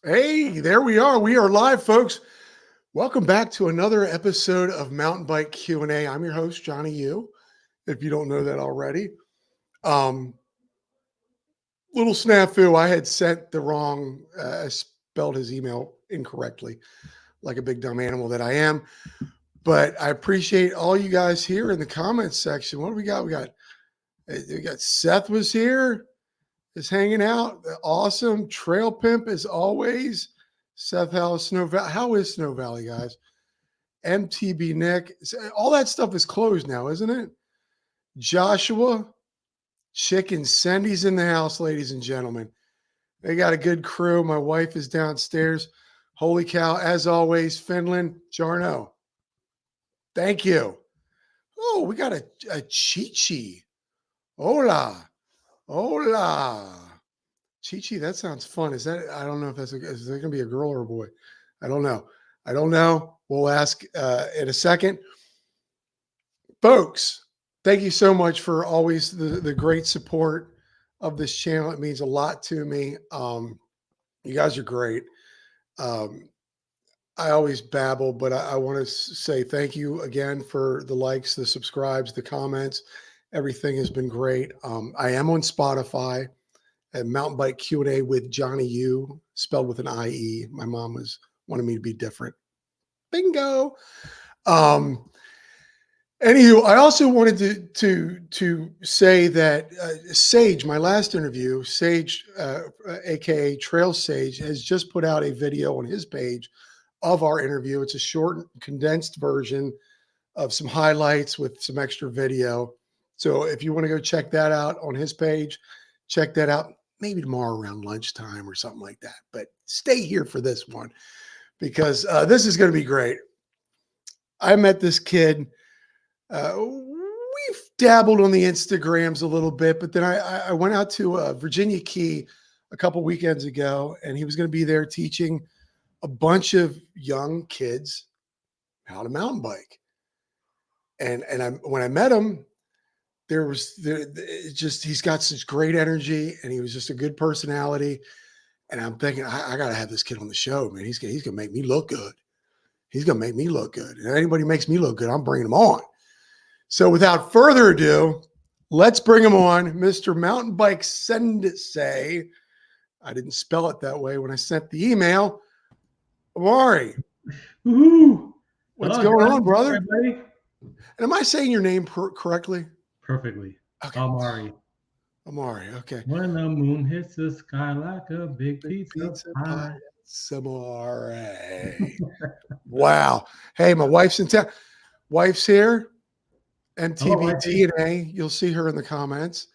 Hey, there we are. We are live, folks. Welcome back to another episode of Mountain Bike Q&A. I'm your host, Johnny U, if you don't know that already. Little snafu, I had sent the wrong, spelled his email incorrectly, like a big dumb animal that I am. But I appreciate all you guys here in the comments section. What do we got? We got Seth was here, is hanging out. Awesome. Trail Pimp as always. Seth, how is Snow Valley, guys? MTB Nick. All that stuff is closed now, isn't it? Joshua, Chicken Sendy's in the house, ladies and gentlemen. They got a good crew. My wife is downstairs. Holy cow, as always, Finland, Jarno. Thank you. Oh, we got a Chi-Chi. Hola. Hola. Chi-Chi, that sounds fun. Is that, I don't know if is that going to be a girl or a boy? I don't know. We'll ask in a second. Folks, thank you so much for always the great support of this channel. It means a lot to me. You guys are great. I always babble, but I want to say thank you again for the likes, the subscribes, the comments. Everything has been great. I am on Spotify at Mountain Bike Q&A with Johnny U, spelled with an I-E. My mom wanted me to be different. Bingo. Anywho, I also wanted to say that Sage, my last interview, Sage, aka Trail Sage, has just put out a video on his page of our interview. It's a short, condensed version of some highlights with some extra video. So if you want to go check that out on his page, check that out. Maybe tomorrow around lunchtime or something like that. But stay here for this one because this is going to be great. I met this kid. We've dabbled on the Instagrams a little bit, but then I went out to Virginia Key a couple weekends ago, and he was going to be there teaching a bunch of young kids how to mountain bike. And when I met him, he's got such great energy, and he was just a good personality. And I'm thinking, I got to have this kid on the show, man. He's going to make me look good. He's going to make me look good. And anybody makes me look good, I'm bringing him on. So without further ado, let's bring him on, Mr. Mountain Bike SENDSEI. I didn't spell it that way when I sent the email. Amaury. Woohoo! What's going on, brother? Everybody? And am I saying your name correctly? Perfectly. Okay. Amaury. Amaury, okay. When the moon hits the sky like a big pizza pie. Amaury. Wow. Hey, my wife's in town. Wife's here. MTB DNA. You'll see her in the comments.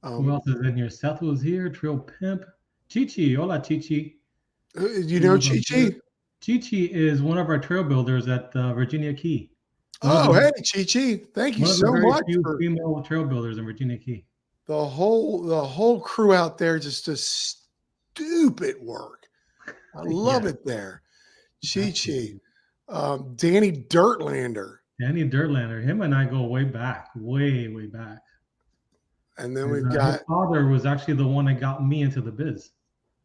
Who else is in here? Seth was here. Trail Pimp. Chi-Chi. Hola, Chi-Chi. You know Chi-Chi? Chi-Chi is one of our trail builders at Virginia Key. Oh, hey, Chi-Chi. Thank you so much. For female trail builders in Virginia Key. The whole crew out there just does stupid work. I love it there. Chi-Chi. Danny Dirtlander. Danny Dirtlander. Him and I go way back. Way back. And then we've got... His father was actually the one that got me into the biz.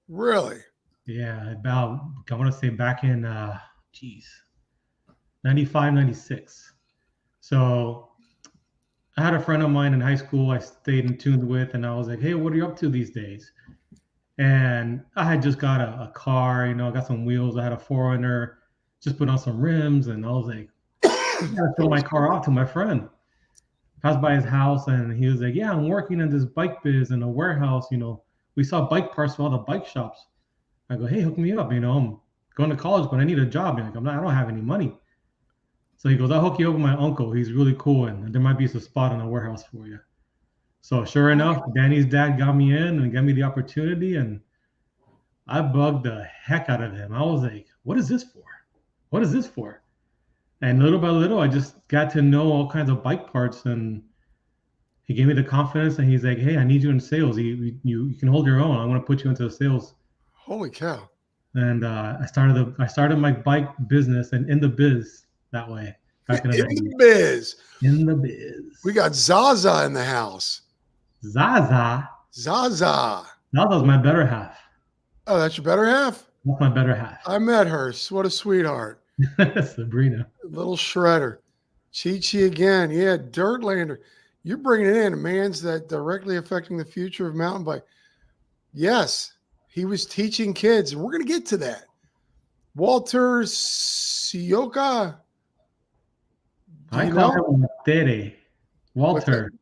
Really? Yeah, about, I want to say back in, 95, 96. So I had a friend of mine in high school I stayed in tune with, and I was like, hey, what are you up to these days? And I had just got a car, you know, got some wheels. I had a 4Runner, just put on some rims, and I was like, I gotta show my car off to my friend. Passed by his house, and he was like, yeah, I'm working in this bike biz in a warehouse, you know. We saw bike parts for all the bike shops. I go, hey, hook me up, you know, I'm going to college, but I need a job. Like, I don't have any money. So he goes, I'll hook you up with my uncle. He's really cool, and there might be some spot in a warehouse for you. So sure enough, Danny's dad got me in and got me the opportunity, and I bugged the heck out of him. I was like, what is this for? What is this for? And little by little, I just got to know all kinds of bike parts, and he gave me the confidence, and he's like, hey, I need you in sales. You can hold your own. I want to put you into sales. Holy cow. And I started my bike business and in the biz that way. Back in the biz. In the biz. We got Zaza in the house. Zaza? Zaza's my better half. Oh, that's your better half? That's my better half. I met her. What a sweetheart. Sabrina. Little shredder. Chi again. Yeah, Dirtlander. You're bringing it in. A man's that directly affecting the future of mountain bike. Yes, he was teaching kids, and we're going to get to that. Walter Sioka. Do I you call know? him Tere. Walter.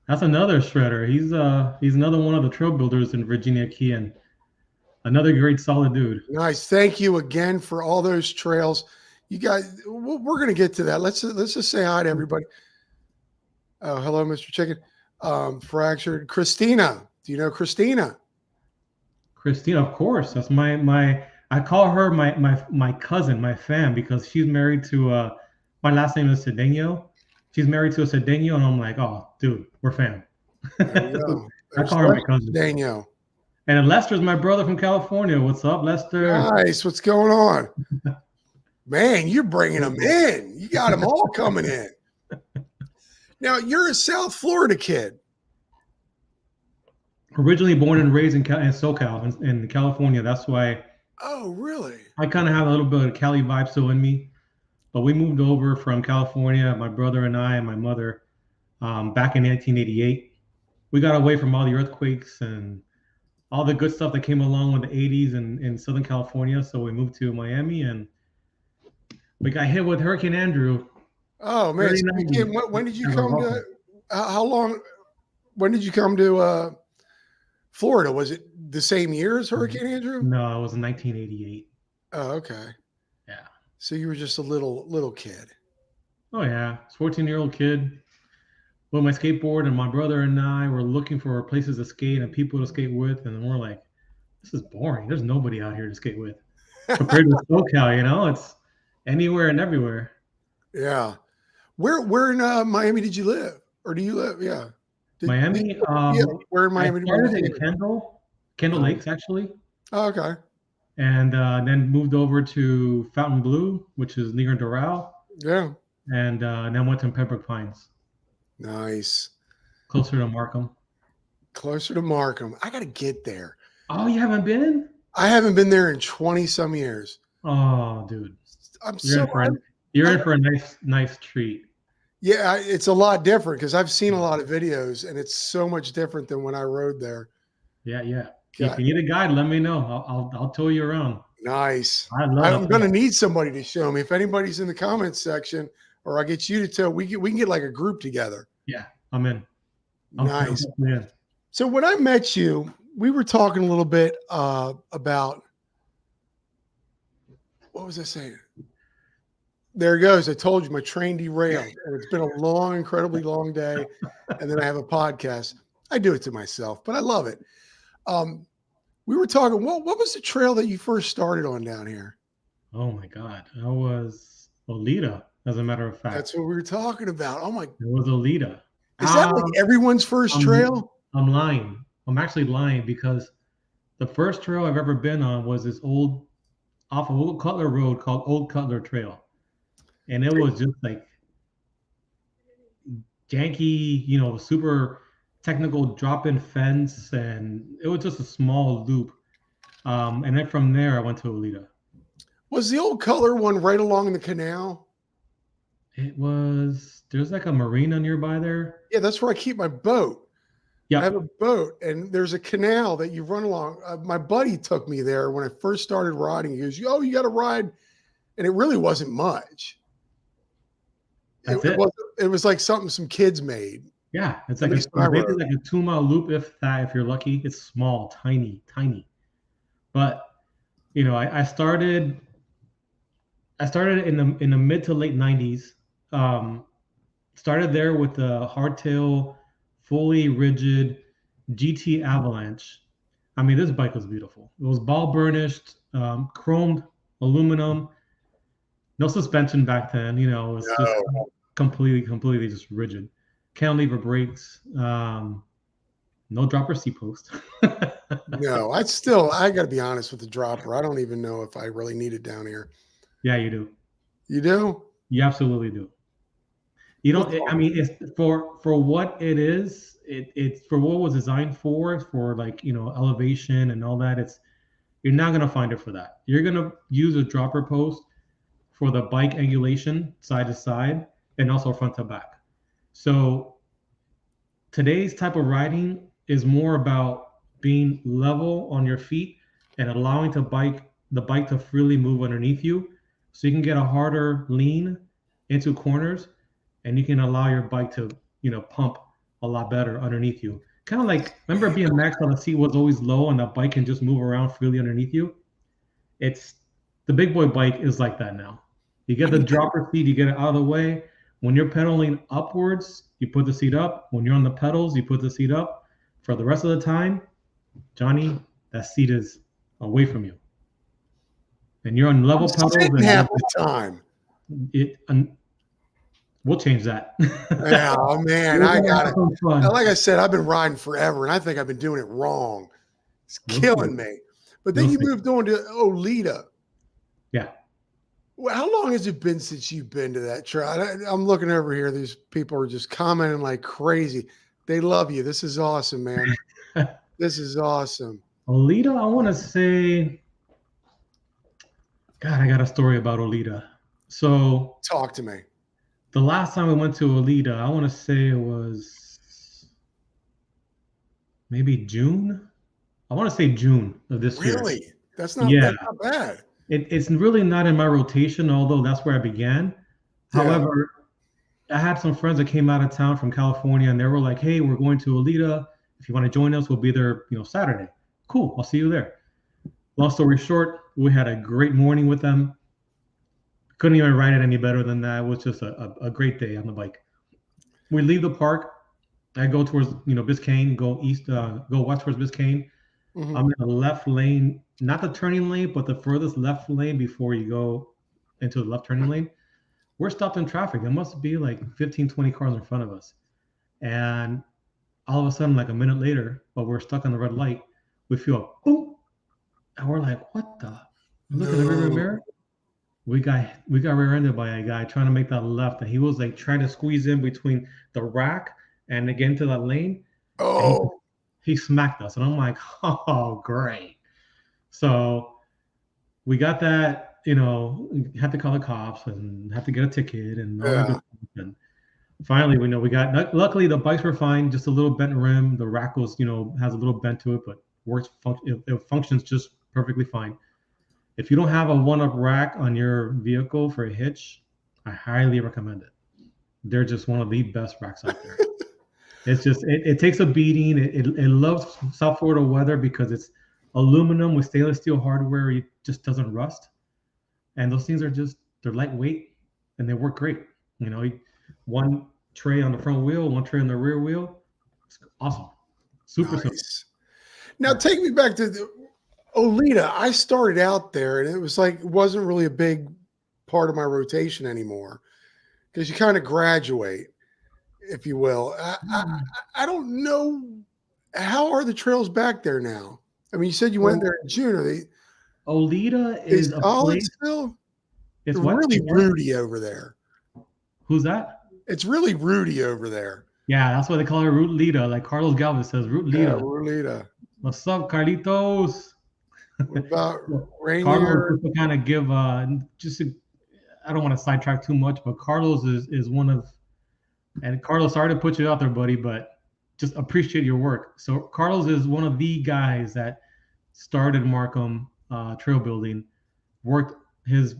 That's another shredder. He's another one of the trail builders in Virginia Key, and another great solid dude. Nice. Thank you again for all those trails. You guys, we're going to get to that. Let's just say hi to everybody. Oh, hello, Mr. Chicken. Fractured. Christina. Do you know Christina? Christina, of course. That's my I call her my cousin, my fam, because she's married to my last name is Cedeno. She's married to a Cedeno, and I'm like, oh, dude, we're fam. There you go. I call her my cousin. Daniel. And Lester's my brother from California. What's up, Lester? Nice. What's going on? Man, you're bringing them in. You got them all coming in. Now, you're a South Florida kid. Originally born and raised in SoCal, in California. That's why. Oh, really? I kind of have a little bit of Cali vibe still in me. But we moved over from California, my brother and I and my mother, back in 1988. We got away from all the earthquakes and all the good stuff that came along with the 80s in Southern California. So we moved to Miami, and we got hit with Hurricane Andrew. Oh, man. So when did you come to, how long, when did you come to Florida? Was it the same year as Hurricane Andrew? No, it was in 1988. Oh, okay. Yeah. So you were just a little kid. Oh, yeah. 14-year-old kid with my skateboard, and my brother and I were looking for places to skate and people to skate with. And we're like, this is boring. There's nobody out here to skate with. Compared to SoCal, it's anywhere and everywhere. Yeah. Where in Miami did you live? Or do you live? Yeah. Miami? Where in Miami? I started in Kendall Lakes, actually. Oh, okay. And then moved over to Fountain Blue, which is near Doral. Yeah. And then went to Pembroke Pines. Nice. Closer to Markham. Closer to Markham. I got to get there. Oh, you haven't been? I haven't been there in 20-some years. Oh, dude. You're in for a nice treat. Yeah, it's a lot different because I've seen a lot of videos, and it's so much different than when I rode there. Yeah. If you need a guide, let me know. I'll tow you around. Nice. I'm going to need somebody to show me. If anybody's in the comments section, or I get you to tow, we can get like a group together. Yeah, I'm in. Nice. So when I met you, we were talking a little bit about, what was I saying? There it goes. I told you my train derailed, and it's been a incredibly long day. And then I have a podcast. I do it to myself, but I love it. We were talking, what was the trail that you first started on down here? Oh my God. I was Olita, as a matter of fact. That's what we were talking about. Oh my. It was Olita. Is that like everyone's first trail? I'm lying. I'm actually lying because the first trail I've ever been on was this off of Old Cutler Road called Old Cutler Trail. And it was just like janky, super technical drop-in fence, and it was just a small loop. And then from there, I went to Olita. Was the Old Cutler one right along the canal? There's like a marina nearby there. Yeah, that's where I keep my boat. Yeah, I have a boat, and there's a canal that you run along. My buddy took me there when I first started riding. He goes, "Oh, you got to ride," and it really wasn't much. It was like something some kids made. Yeah, it's like maybe like a 2-mile loop, if you're lucky. It's small, tiny. But I started in the mid to late 90s. Started there with the hardtail, fully rigid GT Avalanche. I mean, this bike was beautiful. It was ball burnished, chromed aluminum, no suspension back then. It was just completely just rigid. Cantilever brakes, no dropper seat post. No, I got to be honest with the dropper. I don't even know if I really need it down here. Yeah, you do. You do? You absolutely do. You don't. I mean, it's for what it is. It's for what it was designed for like elevation and all that. you're not going to find it for that. You're going to use a dropper post for the bike angulation side to side and also front to back. So today's type of riding is more about being level on your feet and allowing the bike to freely move underneath you, so you can get a harder lean into corners, and you can allow your bike to pump a lot better underneath you. Kind of like, remember BMX on the seat was always low and the bike can just move around freely underneath you. It's the big boy bike is like that now. You get the dropper seat, you get it out of the way. When you're pedaling upwards, you put the seat up. When you're on the pedals, you put the seat up. For the rest of the time, Johnny, that seat is away from you. And you're on level pedals. And half the time. We'll change that. Yeah, oh man, I got it. Like I said, I've been riding forever, and I think I've been doing it wrong. It's killing me. But then you moved on to Olita. Yeah. Well, how long has it been since you've been to that trail? I'm looking over here. These people are just commenting like crazy. They love you. This is awesome, man. This is awesome. Olita, I want to say, God, I got a story about Olita. So talk to me. The last time we went to Olita, I want to say it was maybe June. I want to say June of this year. Really? That's not bad. It's really not in my rotation, although that's where I began. Yeah. However, I had some friends that came out of town from California, and they were like, "Hey, we're going to Olita. If you want to join us, we'll be there, Saturday." Cool, I'll see you there. Long story short, we had a great morning with them. Couldn't even ride it any better than that. It was just a great day on the bike. We leave the park. I go towards Biscayne, go east, go west towards Biscayne. Mm-hmm. I'm in the left lane, not the turning lane, but the furthest left lane before you go into the left turning lane. We're stopped in traffic. There must be like 15, 20 cars in front of us. And all of a sudden, like a minute later, but we're stuck on the red light, we feel a boom. And we're like, what the? Look at the rear mirror. We got rear-ended by a guy trying to make that left. And he was like trying to squeeze in between the rack and again to that lane. Oh. He smacked us, and I'm like, oh, great. So we got that, had to call the cops and had to get a ticket and all that good stuff. And finally, we got, luckily the bikes were fine, just a little bent rim. The rack was, has a little bent to it, but it functions just perfectly fine. If you don't have a one-up rack on your vehicle for a hitch, I highly recommend it. They're just one of the best racks out there. It's just, it takes a beating. It loves South Florida weather because it's aluminum with stainless steel hardware. It just doesn't rust. And those things they're lightweight and they work great. One tray on the front wheel, one tray on the rear wheel. It's awesome. Super simple. Now take me back to Olita. I started out there and it was like, it wasn't really a big part of my rotation anymore because you kind of graduate, if you will. I don't know, how are the trails back there now? I mean, you said you went there in June. Are they? Olita is a place. Still? It's really rooty over there. Who's that? It's really rooty over there. Yeah, that's why they call it Root Lita. Like Carlos Galvez says, Root Lita. Yeah, Root Lita. What's up, Carlitos? What about Rainier? Carlos, to kind of give I don't want to sidetrack too much, but Carlos is one of. And Carlos, sorry to put you out there, buddy, but just appreciate your work. So Carlos is one of the guys that started Markham trail building, worked his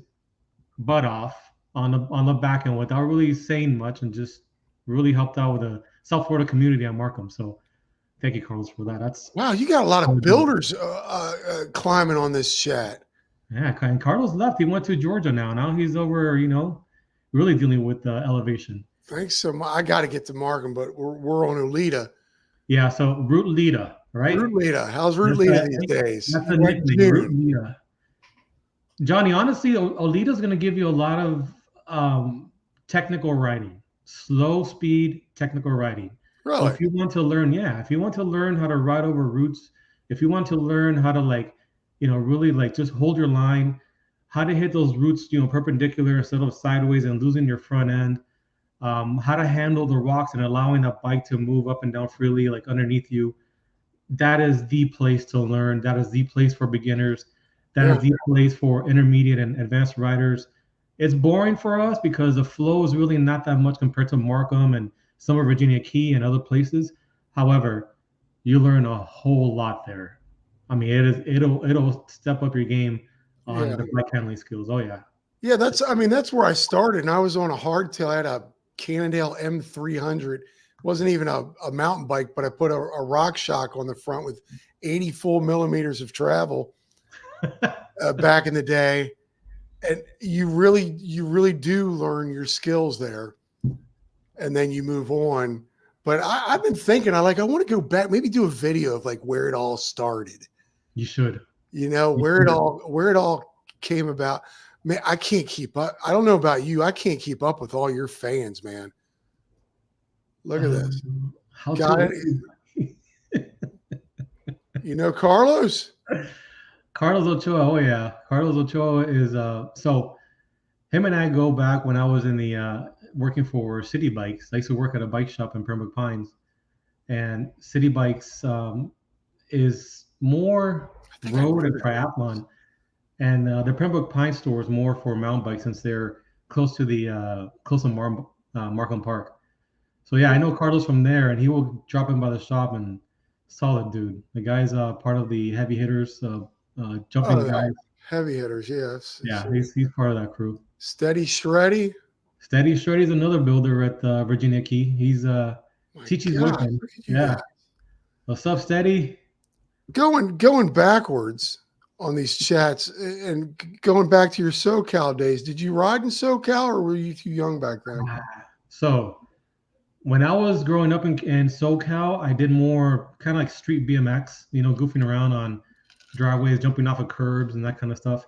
butt off on the back end without really saying much, and just really helped out with the South Florida community on Markham. So thank you, Carlos, for that. That's wow, you got a lot of builders climbing on this chat. Yeah, and Carlos left. He went to Georgia now. Now he's over, really dealing with elevation. Thanks so much. I got to get to Markham, but we're on Olita. Yeah, so Root Lita, right? Root Lita. How's Root Lita these days? That's the nickname, Root Lita. Johnny, honestly, Olita's going to give you a lot of technical riding, slow speed technical riding. Really? So if you want to learn, how to ride over roots, if you want to learn how to really just hold your line, how to hit those roots, perpendicular instead of sideways and losing your front end. How to handle the rocks and allowing that bike to move up and down freely, like underneath you. that is the place to learn. That is the place for beginners. That Yeah. is the place for intermediate and advanced riders. It's boring for us because the flow is really not that much compared to Markham and some of Virginia Key and other places. However, you learn a whole lot there. I mean, it'll step up your game on Yeah. the bike handling skills. Oh yeah. Yeah. That's where I started. And I was on a hardtail. I had a Cannondale M300. Wasn't even a mountain bike, but I put a rock shock on the front with 80 full millimeters of travel back in the day. And you really do learn your skills there, and then you move on. But I've been thinking, I want to go back, maybe do a video of like where it all started. You should. Where it all came about. Man, I can't keep up. I don't know about you. I can't keep up with all your fans, man. Look at this. How Got to it. Carlos? Carlos Ochoa. Oh yeah, Carlos Ochoa is so him and I go back when I was in the working for City Bikes. I used to work at a bike shop in Pembroke Pines, and City Bikes is more road and triathlon, and the Pembroke Pines store is more for mountain bikes since they're close to Markham Park. So yeah, I know Carlos from there, and he will drop in by the shop, and solid dude. The guy's part of the heavy hitters, jumping guys. Heavy hitters, yes. Yeah, he's part of that crew. Steady Shreddy. Steady Shreddy's another builder at Virginia Key. He's Chichi's boyfriend. Yeah. What's up, Steady? Going backwards on these chats and going back to your SoCal days, did you ride in SoCal or were you too young back then? So when I was growing up in SoCal, I did more kind of like street BMX, goofing around on driveways, jumping off of curbs and that kind of stuff.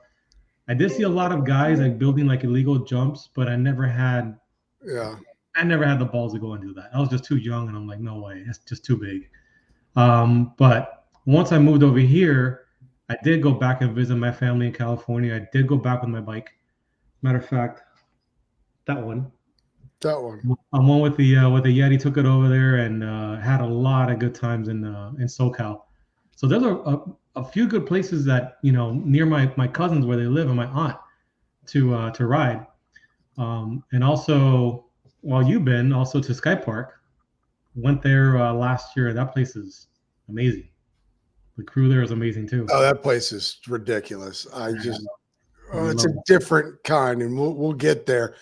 I did see a lot of guys like building like illegal jumps, but I never had the balls to go and do that. I was just too young, and I'm like, no way, it's just too big. But once I moved over here, I did go back and visit my family in California. I did go back with my bike. Matter of fact, that one. I'm one with the Yeti. Took it over there and had a lot of good times in SoCal. So there's a few good places that near my cousins where they live and my aunt to ride, and also while you've been also to Sky Park. Went there last year. That place is amazing. The crew there is amazing too. Oh, that place is ridiculous. It's a different kind, and we'll get there.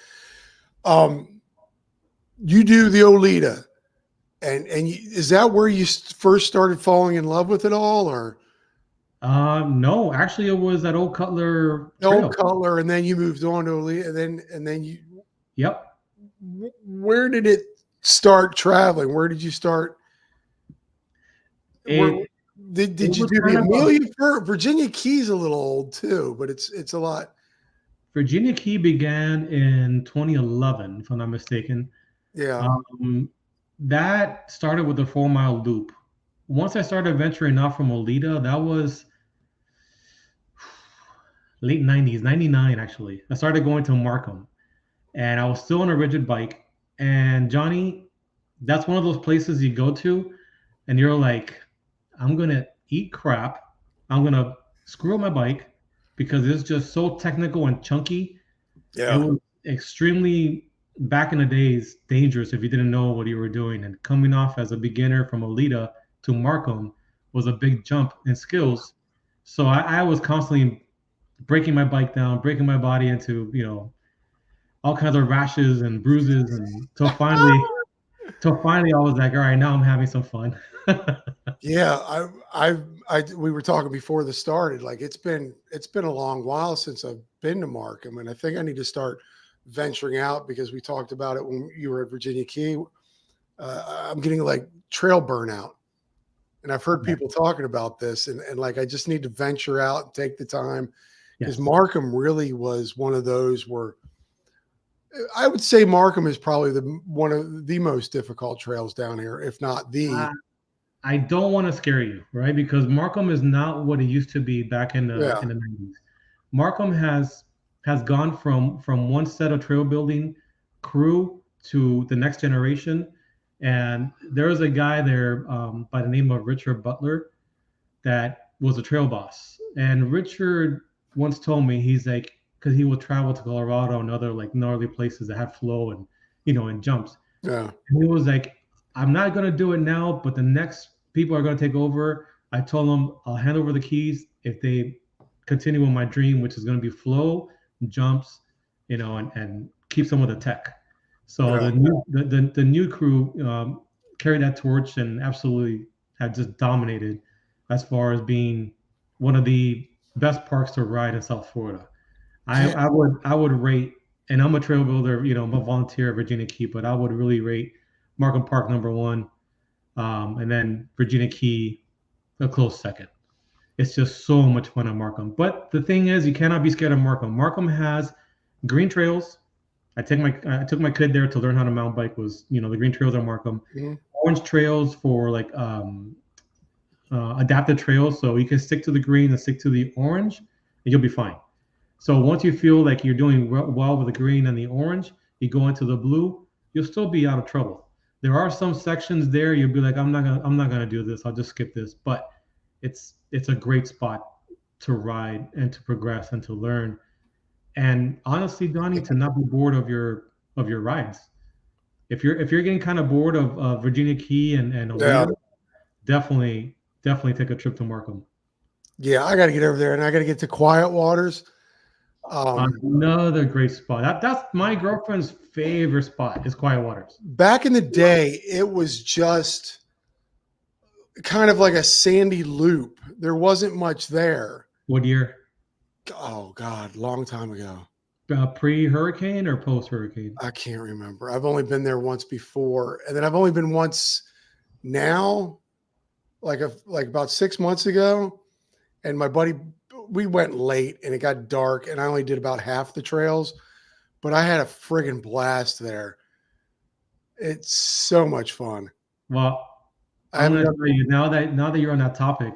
You do the Olita, and is that where you first started falling in love with it all, or? No, actually, it was at Old Cutler. Old Cutler, and then you moved on to Olita, and then you. Yep. Where did it start traveling? Where did you start? Did you do the Amelia? Virginia Key's a little old too, but it's a lot. Virginia Key began in 2011, if I'm not mistaken. Yeah. That started with a 4-mile loop. Once I started venturing off from Olita, that was late 90s, 99 actually. I started going to Markham, and I was still on a rigid bike. And Johnny, that's one of those places you go to and you're like, I'm going to eat crap. I'm going to screw up my bike because it's just so technical and chunky. Yeah. It was extremely, back in the days, dangerous if you didn't know what you were doing. And coming off as a beginner from Olita to Markham was a big jump in skills. So I was constantly breaking my bike down, breaking my body into, all kinds of rashes and bruises, and till finally I was like, all right, now I'm having some fun. Yeah, we were talking before this started. Like it's been a long while since I've been to Markham, and I think I need to start venturing out because we talked about it when you were at Virginia Key. I'm getting like trail burnout, and I've heard people talking about this, and like I just need to venture out and take the time because Markham really was one of those where. I would say Markham is probably one of the most difficult trails down here, if not the. I don't want to scare you, right? Because Markham is not what it used to be back in the 90s. Markham has gone from one set of trail building crew to the next generation, And there was a guy there by the name of Richard Butler that was a trail boss. And Richard once told me, he's like, because he would travel to Colorado and other like gnarly places that had flow and, and jumps. Yeah. And he was like, I'm not going to do it now, but the next people are going to take over. I told them I'll hand over the keys if they continue with my dream, which is going to be flow, jumps, and keep some of the tech. So Yeah. the new crew carried that torch and absolutely had just dominated as far as being one of the best parks to ride in South Florida. I would rate, and I'm a trail builder, I'm a volunteer at Virginia Key, but I would really rate Markham Park #1, and then Virginia Key a close second. It's just so much fun at Markham. But the thing is, you cannot be scared of Markham. Markham has green trails. I took my kid there to learn how to mountain bike. Was the green trails at Markham, orange trails for like adapted trails, so you can stick to the green and stick to the orange, and you'll be fine. So once you feel like you're doing well with the green and the orange, you go into the blue, you'll still be out of trouble. There are some sections there you'll be like, I'm not gonna do this. I'll just skip this. But it's a great spot to ride and to progress and to learn. And honestly, Donnie, to not be bored of your rides. If you're getting kind of bored of Virginia Key and Owita, definitely take a trip to Markham. Yeah, I got to get over there, and I got to get to Quiet Waters. Another great spot. That's my girlfriend's favorite spot is Quiet Waters. Back in the day, it was just kind of like a sandy loop. There wasn't much there. What year? Oh God, long time ago. Pre-hurricane or post-hurricane? I can't remember. I've only been there once before, and then I've only been once now, like about 6 months ago. And my buddy, we went late and it got dark, and I only did about half the trails, but I had a friggin' blast there. It's so much fun. Well, I'm going to tell you now that you're on that topic,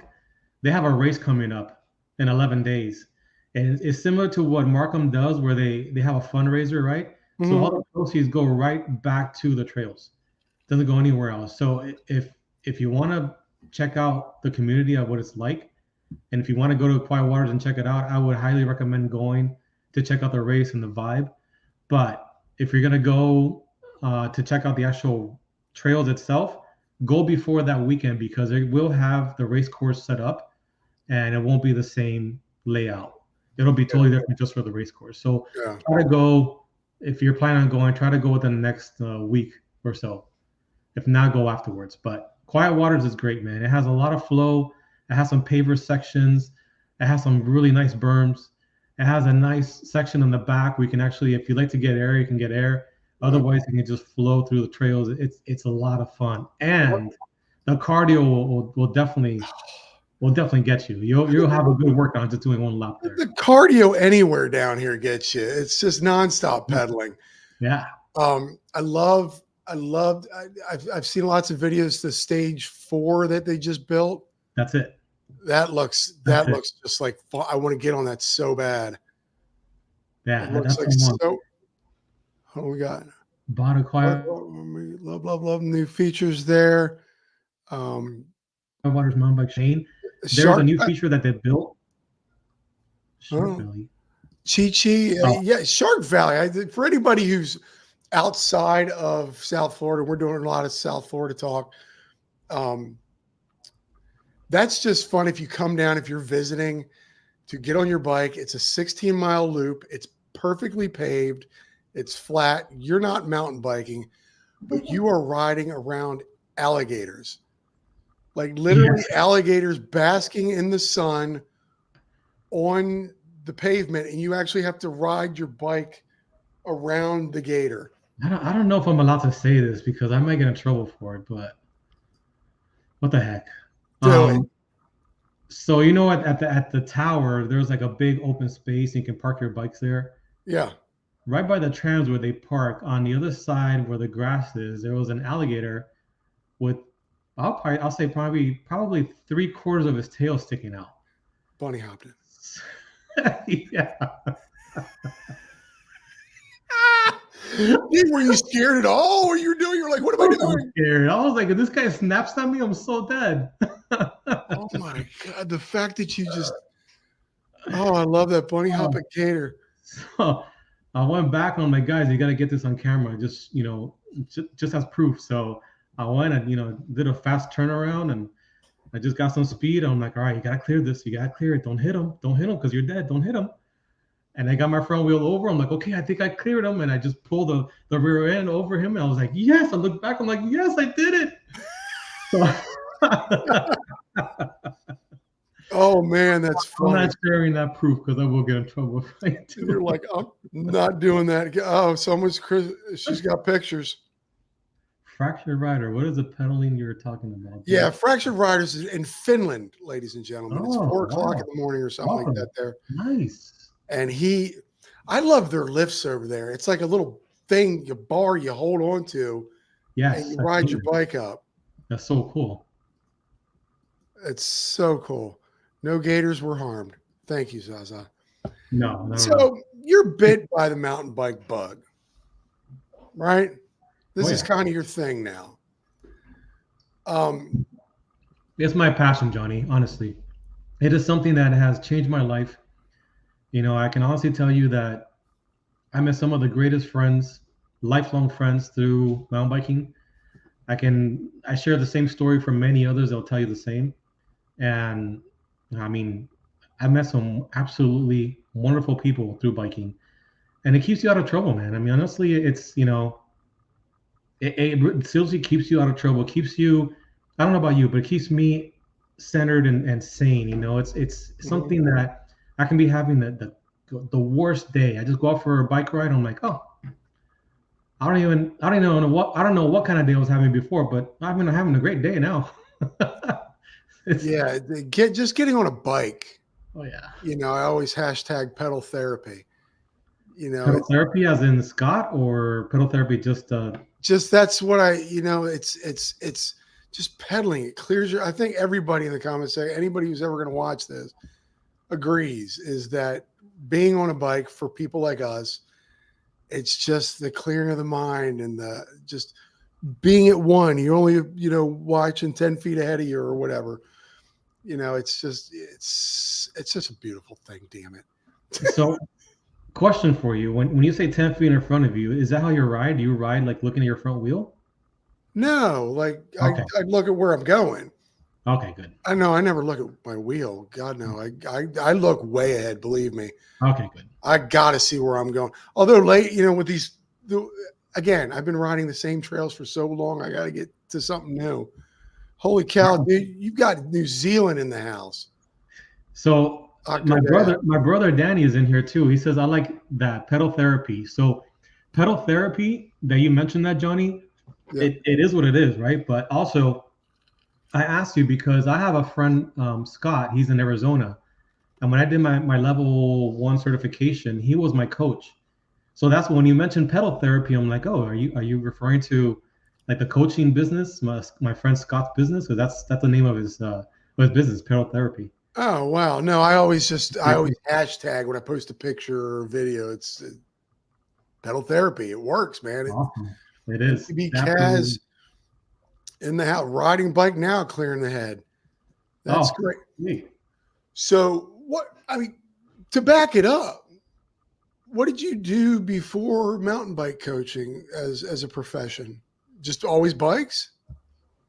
they have a race coming up in 11 days. And it's similar to what Markham does, where they have a fundraiser, right? Mm-hmm. So all the proceeds go right back to the trails. Doesn't go anywhere else. So if you want to check out the community of what it's like, and if you want to go to Quiet Waters and check it out, I would highly recommend going to check out the race and the vibe. But if you're going to go to check out the actual trails itself, go before that weekend, because it will have the race course set up and it won't be the same layout. It'll be totally different just for the race course. So try to go, if you're planning on going, try to go within the next week or so. If not, go afterwards. But Quiet Waters is great, man. It has a lot of flow. It has some paver sections. It has some really nice berms. It has a nice section in the back where you can actually, if you like to get air, you can get air. Otherwise, you can just flow through the trails. It's a lot of fun, and the cardio will definitely get you. You'll have a good workout just doing one lap there. The cardio anywhere down here gets you. It's just nonstop pedaling. Yeah. I've seen lots of videos. The stage 4 that they just built. That's it. That looks just like fun. I want to get on that so bad. Yeah, it looks like so. What we got? Bottom Quiet. Love new features there. Waters mountain bike chain. There's a new feature that they built. Shark Valley. Yeah, Shark Valley. For anybody who's outside of South Florida, we're doing a lot of South Florida talk. That's just fun if you come down, if you're visiting, to get on your bike. It's a 16-mile loop. It's perfectly paved. It's flat. You're not mountain biking, but you are riding around alligators. Like literally alligators basking in the sun on the pavement, and you actually have to ride your bike around the gator. I don't know if I'm allowed to say this because I might get in trouble for it, but what the heck? So at the tower, there's like a big open space, and you can park your bikes there. Yeah. Right by the trams where they park, on the other side where the grass is, there was an alligator with, I'll say probably 3/4 of his tail sticking out. Bunny hopped it. Yeah. Were you scared at all? What you were doing? You're like, what am I doing? Scared. I was like, if this guy snaps at me, I'm so dead. Oh my God. The fact that you just, oh, I love that bunny hopping gator. So I went back on my guys, you got to get this on camera, just, just as proof. So I went and, did a fast turnaround and I just got some speed. I'm like, all right, you got to clear this. You got to clear it. Don't hit him. Don't hit him because you're dead. Don't hit him. And I got my front wheel over. I'm like, okay, I think I cleared him. And I just pulled the rear end over him. And I was like, yes. I looked back. I'm like, yes, I did it. So, oh, man, that's funny. I'm not sharing that proof because I will get in trouble. You're like, I'm not doing that. Oh, she's got pictures. Fractured rider. What is the pedaling you're talking about? Yeah, fractured riders is in Finland, ladies and gentlemen. It's 4 o'clock in the morning or something like that there. Nice. And I love their lifts over there. It's like a little thing, a bar you hold on to. Yes. And you ride your bike up. That's so cool. It's so cool. No gators were harmed. Thank you, Zaza. No. So you're bit by the mountain bike bug, right? This is kind of your thing now. It's my passion, Johnny, honestly. It is something that has changed my life. I can honestly tell you that I met some of the greatest friends, lifelong friends through mountain biking. I share the same story from many others. They'll tell you the same. And I mean, I met some absolutely wonderful people through biking, and it keeps you out of trouble, man. I mean, honestly, it's, it seriously keeps you out of trouble. It keeps you, I don't know about you, but it keeps me centered and sane. It's something that I can be having the worst day. I just go out for a bike ride. I'm like, oh, I don't know what kind of day I was having before, but I'm having a great day now. Yeah, just getting on a bike. Oh yeah. I always hashtag pedal therapy. Pedal therapy as in Scott, or pedal therapy just that's what it's just pedaling. It clears I think everybody in the comments say, anybody who's ever going to watch this agrees, is that being on a bike for people like us, it's just the clearing of the mind and the just being at one. You're only, watching 10 feet ahead of you or whatever. It's just a beautiful thing. Damn it. So question for you. When you say 10 feet in front of you, is that how you ride? Do you ride like looking at your front wheel? No, like okay. I look at where I'm going. Okay, good. I know. I never look at my wheel. God, no. I look way ahead. Believe me. Okay, good. I got to see where I'm going. Although with these, again, I've been riding the same trails for so long. I got to get to something new. Holy cow, dude! You've got New Zealand in the house. So my brother Danny is in here too. He says, I like that pedal therapy. So pedal therapy that you mentioned, that Johnny, it is what it is, right? But also, I asked you because I have a friend, Scott. He's in Arizona, and when I did my level 1 certification, he was my coach. So that's when you mentioned pedal therapy. I'm like, oh, are you referring to like the coaching business, my friend Scott's business? Because that's the name of his business, pedal therapy. Oh wow, no, I always hashtag when I post a picture or video. It's pedal therapy. It works, man. Awesome. It is. Kaz in the house, riding bike now, clearing the head. That's great. Neat. So to back it up, what did you do before mountain bike coaching as a profession? Just always bikes?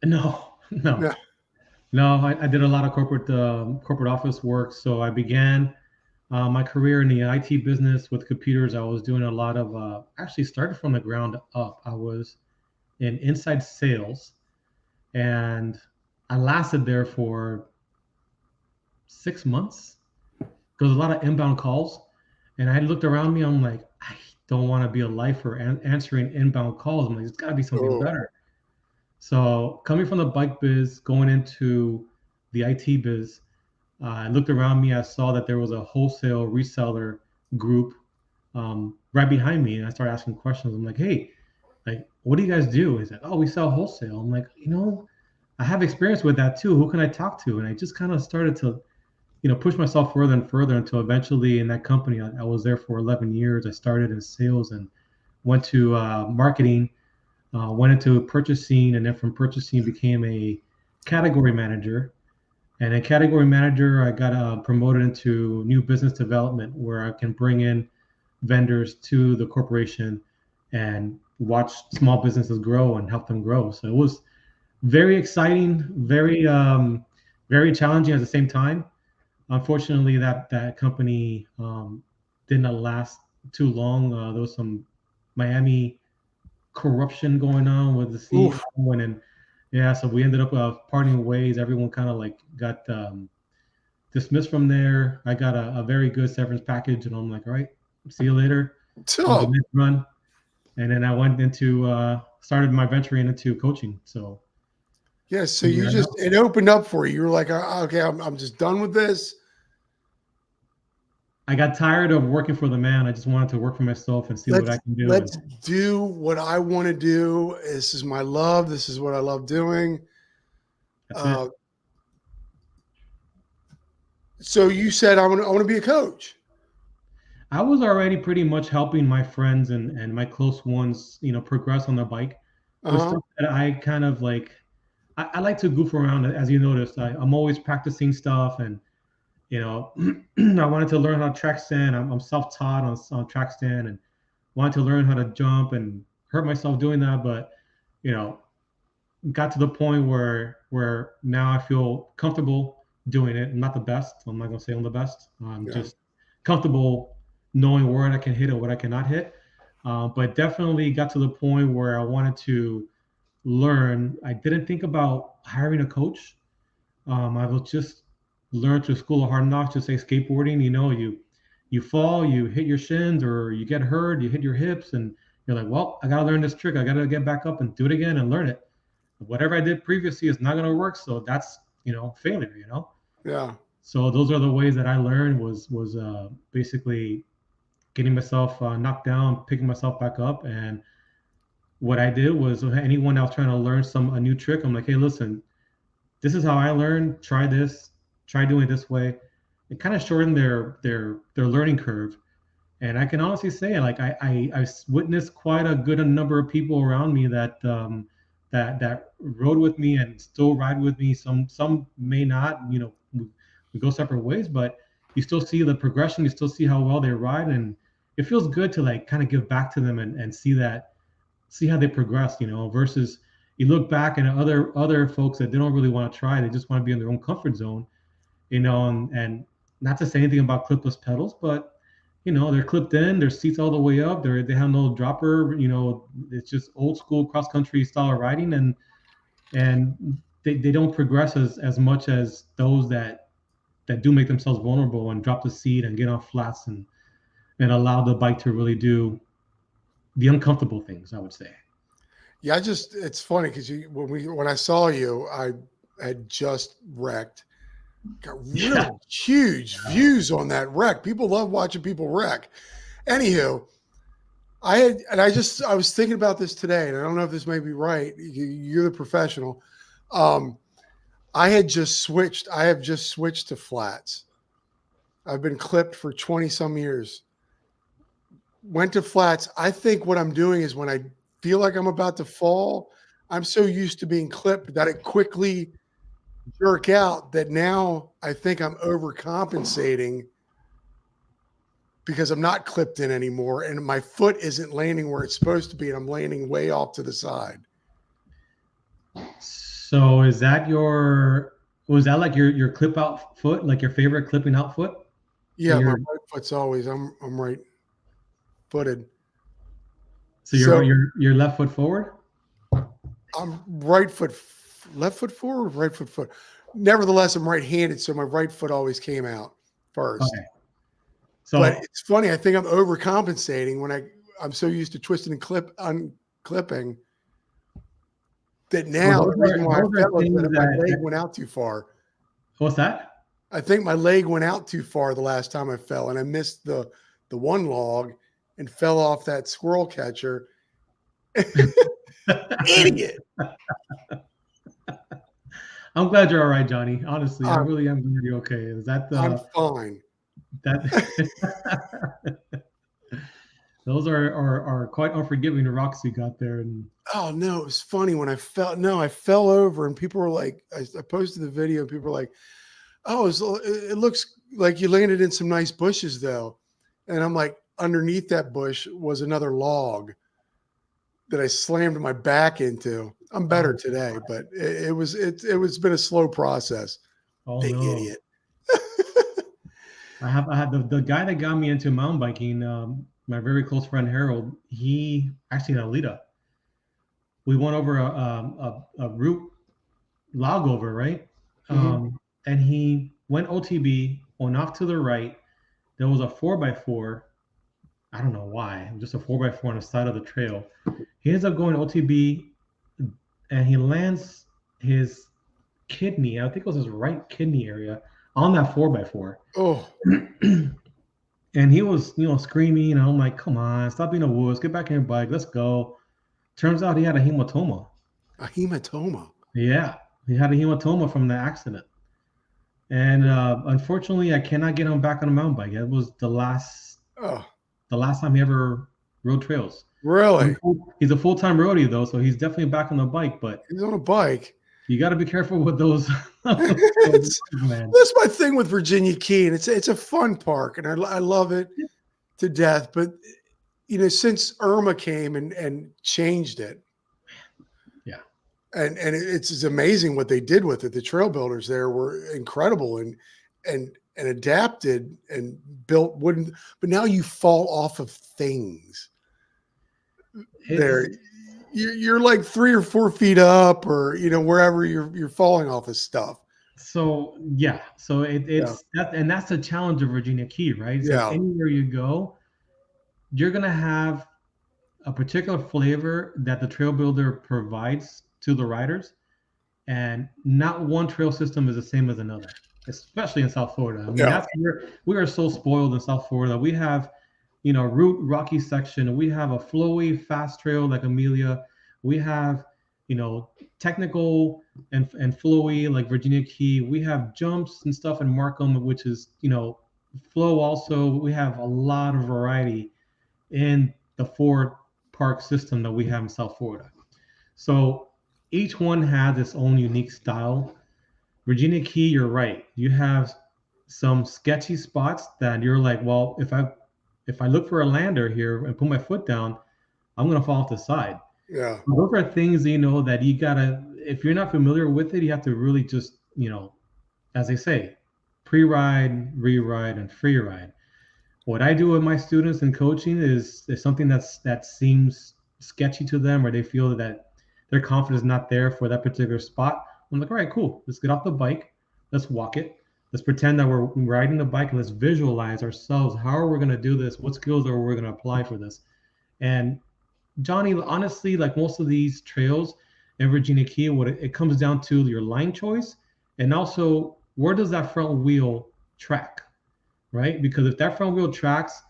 No. I did a lot of corporate office work. So I began my career in the IT business with computers. I was doing a lot of, actually started from the ground up. I was in inside sales, and I lasted there for 6 months. There was a lot of inbound calls, and I looked around me. I'm like, I don't want to be a lifer answering inbound calls. I'm like, it's got to be something better. So coming from the bike biz, going into the IT biz, I looked around me. I saw that there was a wholesale reseller group right behind me, and I started asking questions. I'm like, hey, like, what do you guys do? He's like, oh, we sell wholesale. I'm like, I have experience with that too. Who can I talk to? And I just kind of started to, push myself further and further until eventually in that company, I was there for 11 years. I started in sales, and went to marketing, went into purchasing, and then from purchasing became a category manager. And a category manager, I got promoted into new business development, where I can bring in vendors to the corporation and watch small businesses grow and help them grow. So it was very exciting, very challenging at the same time. Unfortunately, that company did not last too long. There was some Miami corruption going on with the CEO, Oof. and then yeah, so we ended up parting ways. Everyone kind of like got dismissed from there. I got a very good severance package, and I'm like, all right, see you later. On the So, next run, and then I went into started my venturing into coaching. So yeah. So here you I just, am. it opened up for you. You were like, okay, I'm just done with this. I got tired of working for the man. I just wanted to work for myself and see what I can do. And Let's do what I want to do. This is my love. This is what I love doing. that's Uh, it. so you said I want to be a coach. I was already pretty much helping my friends and my close ones, progress on their bike with Uh-huh. stuff that I kind of like. I like to goof around, as you noticed. I'm always practicing stuff, and you know, I wanted to learn how to track stand. I'm self-taught on track stand, and wanted to learn how to jump, and hurt myself doing that. But you know, got to the point where now I feel comfortable doing it. I'm not the best. I'm not gonna say I'm the best. I'm Yeah. just comfortable knowing where I can hit or what I cannot hit. But definitely got to the point where I wanted to learn. I didn't think about hiring a coach. I will just learn through school of hard knocks. Just say skateboarding. You fall, you hit your shins, or you get hurt, you hit your hips, and you're like, well, I gotta learn this trick. I gotta get back up and do it again and learn it. Whatever I did previously is not gonna work. So that's failure. Yeah. So those are the ways that I learned was basically getting myself knocked down, picking myself back up, and what I did was anyone else trying to learn a new trick, I'm like, hey, listen, this is how I learned. Try this. Try doing it this way. It kind of shortened their learning curve. And I can honestly say, like, I witnessed quite a good number of people around me that rode with me and still ride with me. Some may not. We go separate ways, but you still see the progression. You still see how well they ride, and it feels good to like kind of give back to them and see how they progress, versus you look back and other folks that they don't really want to try, they just want to be in their own comfort zone, and not to say anything about clipless pedals, but they're clipped in, their seats all the way up, they have no dropper, it's just old school cross country style of riding, and they don't progress as much as those that do make themselves vulnerable and drop the seat and get on flats and allow the bike to really do the uncomfortable things, I would say. Yeah. It's funny because when I saw you, I had just wrecked. Got Yeah. really huge views on that wreck. People love watching people wreck. Anywho, I was thinking about this today, and I don't know if this may be right. You're the professional. Um, I have just switched to flats. I've been clipped for 20 some years. Went to flats. I think what I'm doing is when I feel like I'm about to fall, I'm so used to being clipped that it quickly jerk out that now I think I'm overcompensating because I'm not clipped in anymore and my foot isn't landing where it's supposed to be and I'm landing way off to the side. So was that like your clip out foot, like your favorite clipping out foot? Yeah, my Your right foot's always I'm right footed. so So your left foot forward? I'm left foot forward, right foot. Nevertheless, I'm right-handed, so my right foot always came out first. Okay. But So it's funny, I think I'm overcompensating when I'm so used to twisting and unclipping that so now the reason why I those are fell is things that my leg that went out too far. what's that? I think my leg went out too far the last time I fell, and I missed the one log and fell off that squirrel catcher. Idiot. I'm glad you're all right, Johnny. Honestly, I I'm really am glad you're okay. Is that I'm fine. that Those are quite unforgiving, the rocks you got there. And Oh no, it was funny when I fell over and people were like, I posted the video and people were like, oh, it looks like you landed in some nice bushes though. And I'm like, underneath that bush was another log that I slammed my back into. I'm better today, but it was been a slow process. oh Big no. idiot. I had the guy that got me into mountain biking, my very close friend Harold. He actually in Alita. We went over a route log over, right? Mhm. And he went OTB, went off to the right. There was a 4x4. I don't know why, just a 4x4 on the side of the trail. He ends up going OTB and he lands his kidney, I think it was his right kidney area, on that 4x4. Oh, And he was, screaming. And I'm like, come on, stop being a wuss. Get back on your bike. Let's go. Turns out he had a hematoma. a hematoma. Yeah, he had a hematoma from the accident. And unfortunately, I cannot get him back on a mountain bike. It was Oh, the last time he ever rode trails. really? He's a full-time roadie though, so he's definitely back on the bike. But He's on a bike. you got to be careful with those, man. That's my thing with Virginia Key, and it's a fun park, and I love it to death. But since Irma came and changed it, Yeah. and it's amazing what they did with it. The trail builders there were incredible and adapted and built wooden. But now you fall off of things. There, you're like 3 or 4 feet up, or wherever you're falling off of stuff. So yeah, so Yeah, it's that, and that's the challenge of Virginia Key, right? It's like yeah, anywhere you go, you're gonna have a particular flavor that the trail builder provides to the riders, and not one trail system is the same as another, especially in South Florida. I mean, yeah, that's where we are so spoiled in South Florida. We have, route rocky section. We have a flowy fast trail like Amelia. We have, technical and flowy like Virginia Key. We have jumps and stuff in Markham, which is, flow also. We have a lot of variety in the 4 park system that we have in South Florida. So each one has its own unique style. Virginia Key, you're right. You have some sketchy spots that you're like, well, if I look for a lander here and put my foot down, I'm gonna fall off the side. yeah, Those are things that you gotta. If you're not familiar with it, you have to really just as they say, pre-ride, re-ride, and free ride. What I do with my students in coaching is something that seems sketchy to them, or they feel that their confidence is not there for that particular spot. I'm like, all right, cool. Let's get off the bike. Let's walk it. Let's pretend that we're riding the bike and let's visualize ourselves. How are we going to do this? What skills are we going to apply for this? And Johnny, honestly, like most of these trails in Virginia Key, what it comes down to your line choice, and also where does that front wheel track, right? Because if that front wheel tracks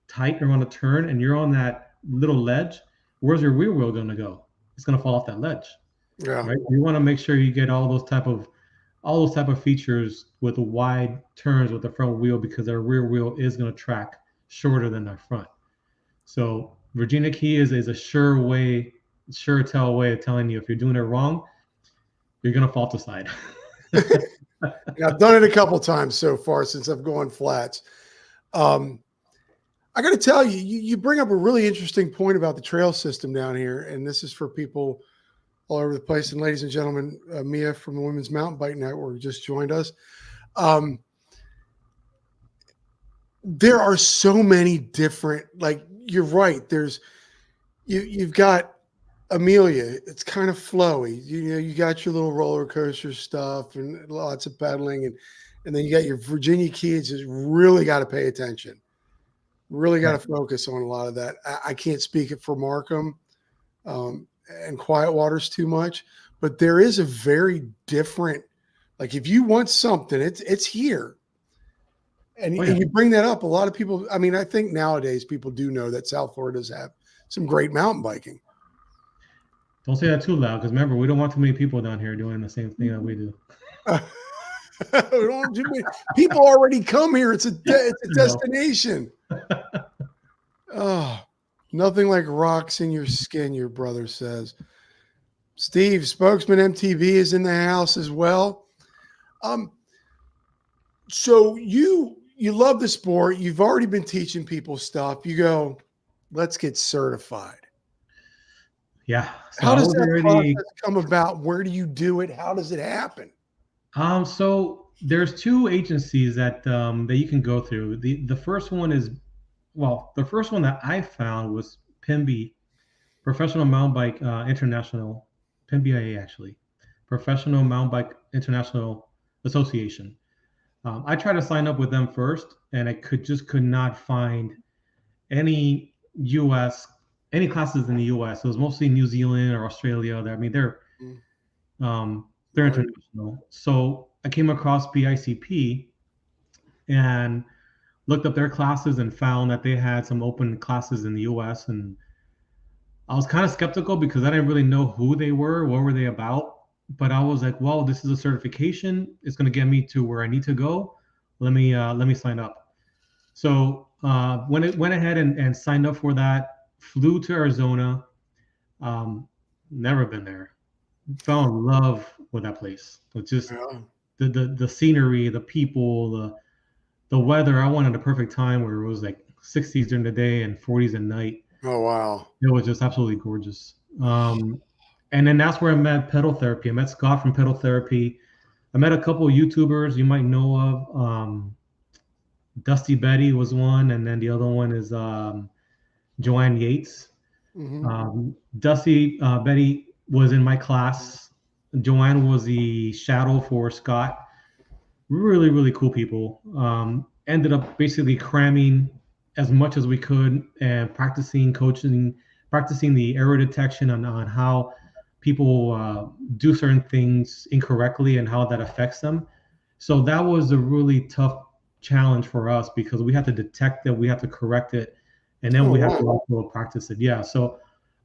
tight around a turn and you're on that little ledge, where's your rear wheel going to go? It's going to fall off that ledge, yeah, right? You want to make sure you get all those type of features with wide turns with the front wheel, because our rear wheel is going to track shorter than our front. So Virginia Key is a sure tell way of telling you if you're doing it wrong, you're going to fall to the side. Yeah, I've done it a couple times so far since I've gone flats. I got to tell you, you bring up a really interesting point about the trail system down here, and this is for people all over the place. And ladies and gentlemen, Mia from the Women's Mountain Bike Network just joined us. There are so many different, like you're right. You've got Amelia. It's kind of flowy. You got your little roller coaster stuff and lots of pedaling, and then you got your Virginia Keys. Just really got to pay attention. Really got to focus on a lot of that. I can't speak it for Markham and Quiet Waters too much, but there is a very different. Like if you want something, it's here. And you bring that up. A lot of people, I mean, I think nowadays people do know that South Florida does have some great mountain biking. Don't say that too loud, because remember, we don't want too many people down here doing the same thing that we do. People already come here. It's a destination. Oh, nothing like rocks in your skin, your brother says. Steve, spokesman MTB is in the house as well. Um, so you love the sport. You've already been teaching people stuff. You go, let's get certified. Yeah. So How I does was that already process come about? Where do you do it? How does it happen? so there's two agencies that you can go through. The first one is, well, the first one that I found was PIMB, Professional Mountain Bike International, PIMBIA actually, Professional Mountain Bike International Association. I tried to sign up with them first, and I could not find any U.S. any classes in the U.S. It was mostly New Zealand or Australia. I mean, Mm, they're right. international. So I came across BICP and looked up their classes and found that they had some open classes in the U.S. And I was kind of skeptical because I didn't really know who they were, what were they about. But I was like, well, this is a certification. It's going to get me to where I need to go. Let me sign up. So went ahead and signed up for that. Flew to Arizona. Um, Never been there. Fell in love with that place. It's just Yeah. the scenery, the people, the weather. I wanted a perfect time where it was like 60s during the day and 40s at night. Oh wow. It was just absolutely gorgeous. And then that's where I met pedal therapy. I met Scott from pedal therapy. I met a couple of YouTubers you might know of. Dusty Betty was one, and then the other one is Joanne Yates. Hmm. Dusty Betty was in my class. Joanne was the shadow for Scott. Really, really cool people. Ended up basically cramming as much as we could and practicing coaching, practicing the error detection on how people do certain things incorrectly and how that affects them. So that was a really tough challenge for us because we had to detect it, we had to correct it, and then Oh we had wow. to also practice it. Yeah. So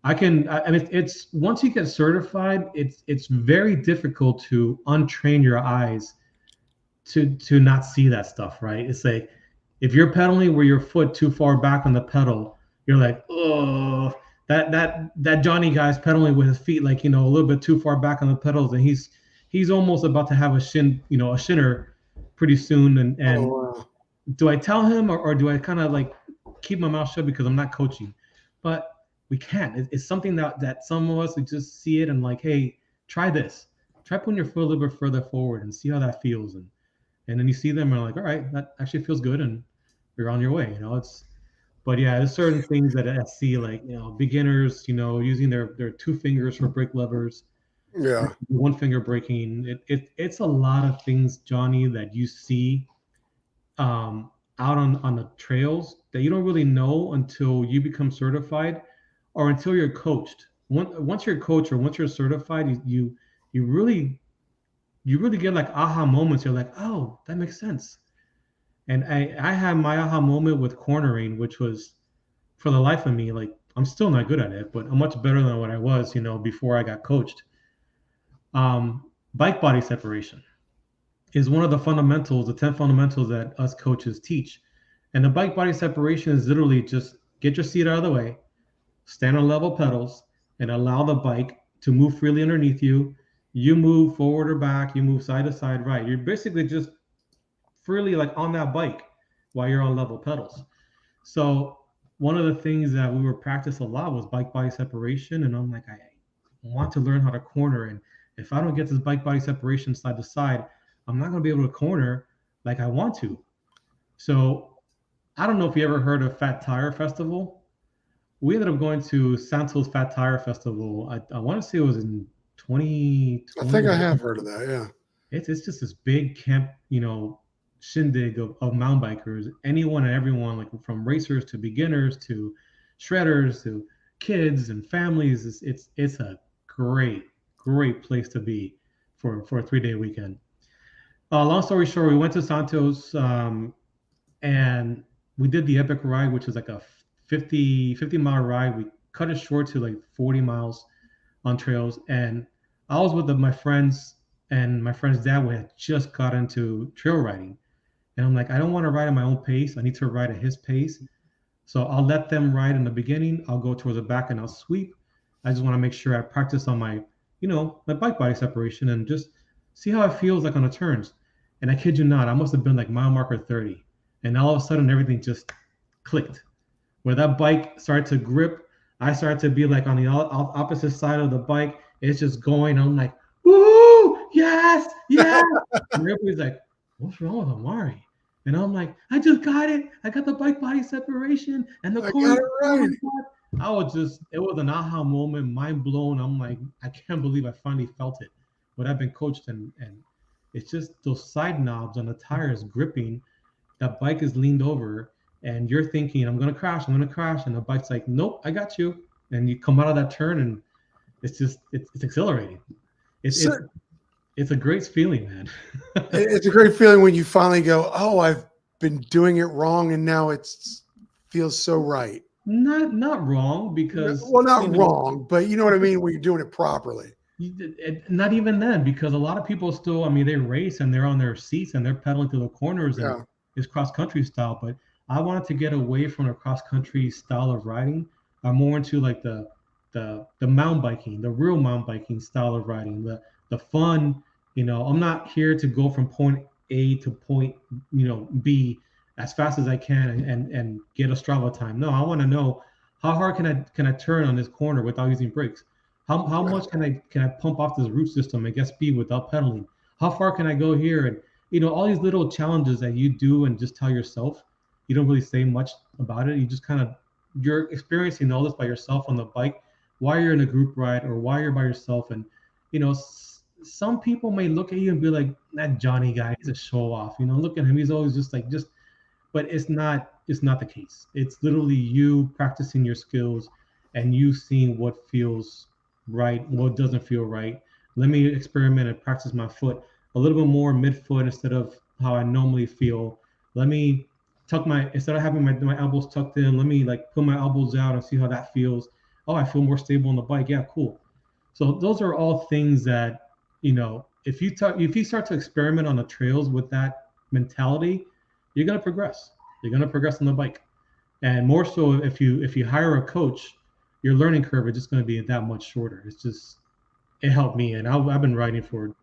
I mean, it's once you get certified, it's very difficult to untrain your eyes to not see that stuff, right? It's like if you're pedaling where your foot too far back on the pedal, you're like, oh, that Johnny guy's pedaling with his feet like a little bit too far back on the pedals, and he's almost about to have a shinner pretty soon. Oh And wow. do I tell him or do I kind of like keep my mouth shut because I'm not coaching? But we can't. It's something that some of us we just see it and like, hey, try this. Try putting your foot a little bit further forward and see how that feels. And then you see them and like, all right, that actually feels good, and you're on your way. But yeah, there's certain things that I see like beginners, using their two fingers for brake levers, Yeah. one finger braking. It's a lot of things, Johnny, that you see out on the trails that you don't really know until you become certified or until you're coached. Once you're coached or once you're certified, you really get like aha moments. You're like, oh, that makes sense. And I had my aha moment with cornering, which was for the life of me, like I'm still not good at it, but I'm much better than what I was, before I got coached. Bike body separation is one of the fundamentals, the 10 fundamentals that us coaches teach. And the bike body separation is literally just get your seat out of the way, stand on level pedals, and allow the bike to move freely underneath you. You move forward or back, you move side to side, right. You're basically just freely like on that bike while you're on level pedals. So one of the things that we were practice a lot was bike body separation, and I'm like, I want to learn how to corner, and if I don't get this bike body separation side to side, I'm not going to be able to corner like I want to. So I don't know if you ever heard of Fat Tire Festival. We ended up going to Santos Fat Tire Festival. I want to say it was in I think 2020. I have heard of that. Yeah. It's just this big camp, shindig of mountain bikers, anyone and everyone, like from racers to beginners to shredders to kids and families. It's a great place to be for a 3-day weekend. Long story short, we went to Santos and we did the epic ride, which is like a 50 mile ride. We cut it short to like 40 miles on trails. And I was with my friends, and my friend's dad had just got into trail riding. And I'm like, I don't want to ride at my own pace. I need to ride at his pace. So I'll let them ride in the beginning. I'll go towards the back and I'll sweep. I just want to make sure I practice on my, my bike body separation and just see how it feels like on the turns. And I kid you not, I must have been like mile marker 30. And all of a sudden everything just clicked. Where that bike started to grip, I started to be like on the opposite side of the bike. It's just going. I'm like, woo, yes, yes. And everybody's like, what's wrong with Amaury? And I'm like, I just got it. I got the bike body separation and the I corner. got it right. It was an aha moment, mind blown. I'm like, I can't believe I finally felt it. But I've been coached and it's just those side knobs on the tires gripping. That bike is leaned over and you're thinking, I'm going to crash. And the bike's like, nope, I got you. And you come out of that turn and it's exhilarating. It's a great feeling, man. It's a great feeling when you finally go, oh, I've been doing it wrong and now it feels so right. Not wrong because not wrong, but you know what I mean when you're doing it properly. Not even then, because a lot of people still, they race and they're on their seats and they're pedaling through the corners and it's cross country style. But I wanted to get away from the cross country style of riding. I'm more into like the mountain biking, the real mountain biking style of riding, the fun. I'm not here to go from point A to point B as fast as I can and get a Strava time. No, I want to know how hard can I turn on this corner without using brakes. How much can I pump off this root system and get speed without pedaling? How far can I go here? And all these little challenges that you do and just tell yourself. You don't really say much about it. You just you're experiencing all this by yourself on the bike while you're in a group ride or while you're by yourself. And some people may look at you and be like, that Johnny guy, he's a show off. Look at him. He's always just but it's not the case. It's literally you practicing your skills and you seeing what feels right, what doesn't feel right. Let me experiment and practice my foot a little bit more mid-foot instead of how I normally feel. Let me instead of having my elbows tucked in, let me put my elbows out and see how that feels. Oh, I feel more stable on the bike. Yeah, cool. So those are all things that, if you start to experiment on the trails with that mentality, you're going to progress. You're going to progress on the bike. And more so if you hire a coach, your learning curve is just going to be that much shorter. It helped me. And I've been riding for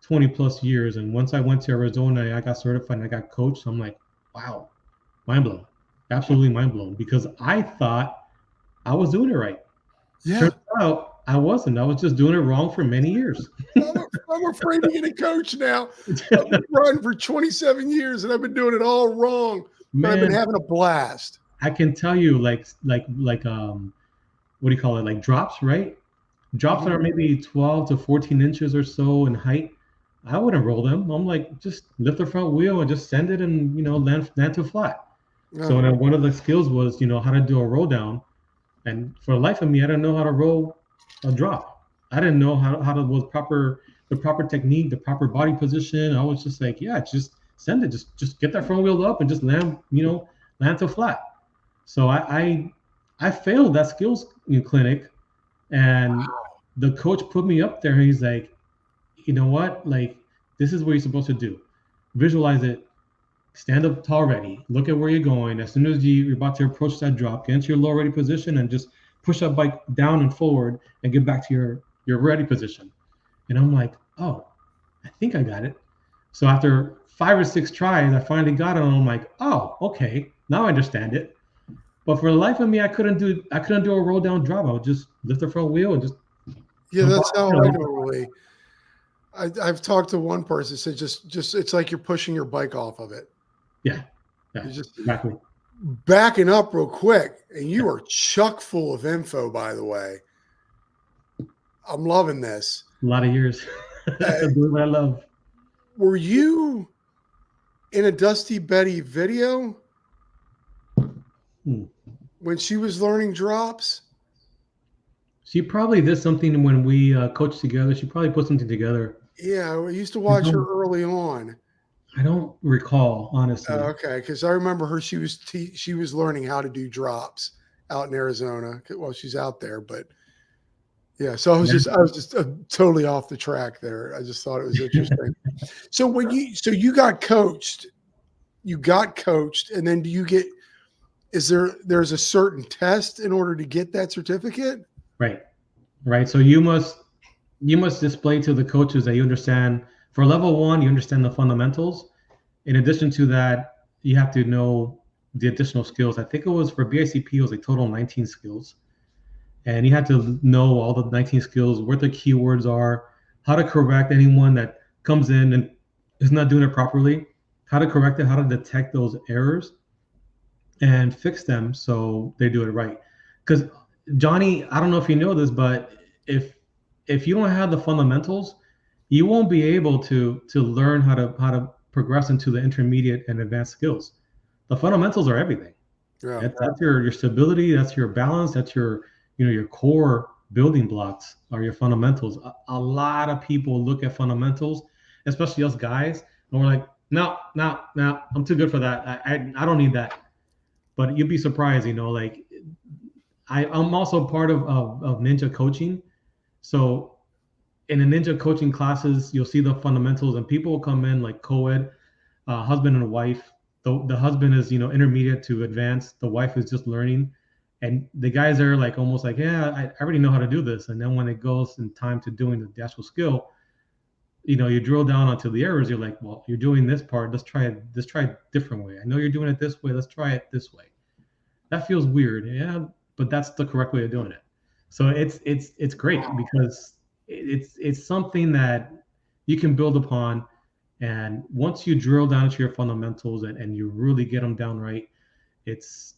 20 plus years. And once I went to Arizona, I got certified and I got coached. I'm like, wow, mind blown. Absolutely mind blown, because I thought I was doing it right. Yeah. Turns out I wasn't. I was just doing it wrong for many years. I'm afraid to get a coach now. I've been riding for 27 years and I've been doing it all wrong. But I've been having a blast. I can tell you, what do you call it? Like drops, right? Drops that are maybe 12 to 14 inches or so in height. I wouldn't roll them. I'm like, just lift the front wheel and just send it and, land to flat. So then one of the skills was, how to do a roll down. And for the life of me, I didn't know how to roll a drop. I didn't know how to was the proper technique, the proper body position. I was just like, yeah, just send it. Just get that front wheel up and just land to flat. So I failed that skills clinic, and the coach put me up there. And he's like, you know what? This is what you're supposed to do. Visualize it. Stand up tall ready. Look at where you're going. As soon as you're about to approach that drop, get into your low ready position and just push that bike down and forward and get back to your ready position. And I'm like, oh, I think I got it. So after 5 or 6 tries, I finally got it. And I'm like, oh, okay, now I understand it. But for the life of me, I couldn't do a roll down drop. I would just lift the front wheel and just. Yeah, that's how I normally. I've talked to one person said just it's like you're pushing your bike off of it. Yeah, you're just exactly. Backing up real quick, and you are chock full of info, by the way. I'm loving this. A lot of years. Doing what I love. Were you in a Dusty Betty video when she was learning drops? She probably did something when we coached together. She probably put something together. Yeah, I used to watch her early on. I don't recall, honestly. Okay, because I remember her. She was learning how to do drops out in Arizona. Well, she's out there, but yeah. So I was just totally off the track there. I just thought it was interesting. So you got coached, and then do you get there's a certain test in order to get that certificate? Right. So you must display to the coaches that you understand. For level 1, you understand the fundamentals. In addition to that, you have to know the additional skills. I think it was for BICP, it was a total 19 skills. And you have to know all the 19 skills, what the keywords are, how to correct anyone that comes in and is not doing it properly, how to correct it, how to detect those errors and fix them so they do it right. Because Johnny, I don't know if you know this, but if you don't have the fundamentals, you won't be able to learn how to progress into the intermediate and advanced skills. The fundamentals are everything. Yeah. That's your stability, that's your balance, that's your your core building blocks are your fundamentals. A lot of people look at fundamentals, especially us guys, and we're like, no, I'm too good for that. I don't need that. But you'd be surprised, like I'm also part of Ninja coaching. So in the Ninja coaching classes, you'll see the fundamentals, and people will come in like co-ed, husband and wife. The husband is intermediate to advanced. The wife is just learning, and the guys are like almost like, yeah, I already know how to do this. And then when it goes in time to doing the actual skill, you drill down onto the errors. You're like, well, you're doing this part. Let's try it. Let's try it a different way. I know you're doing it this way. Let's try it this way. That feels weird, yeah, but that's the correct way of doing it. So it's great because it's something that you can build upon, and once you drill down into your fundamentals and you really get them down right, it's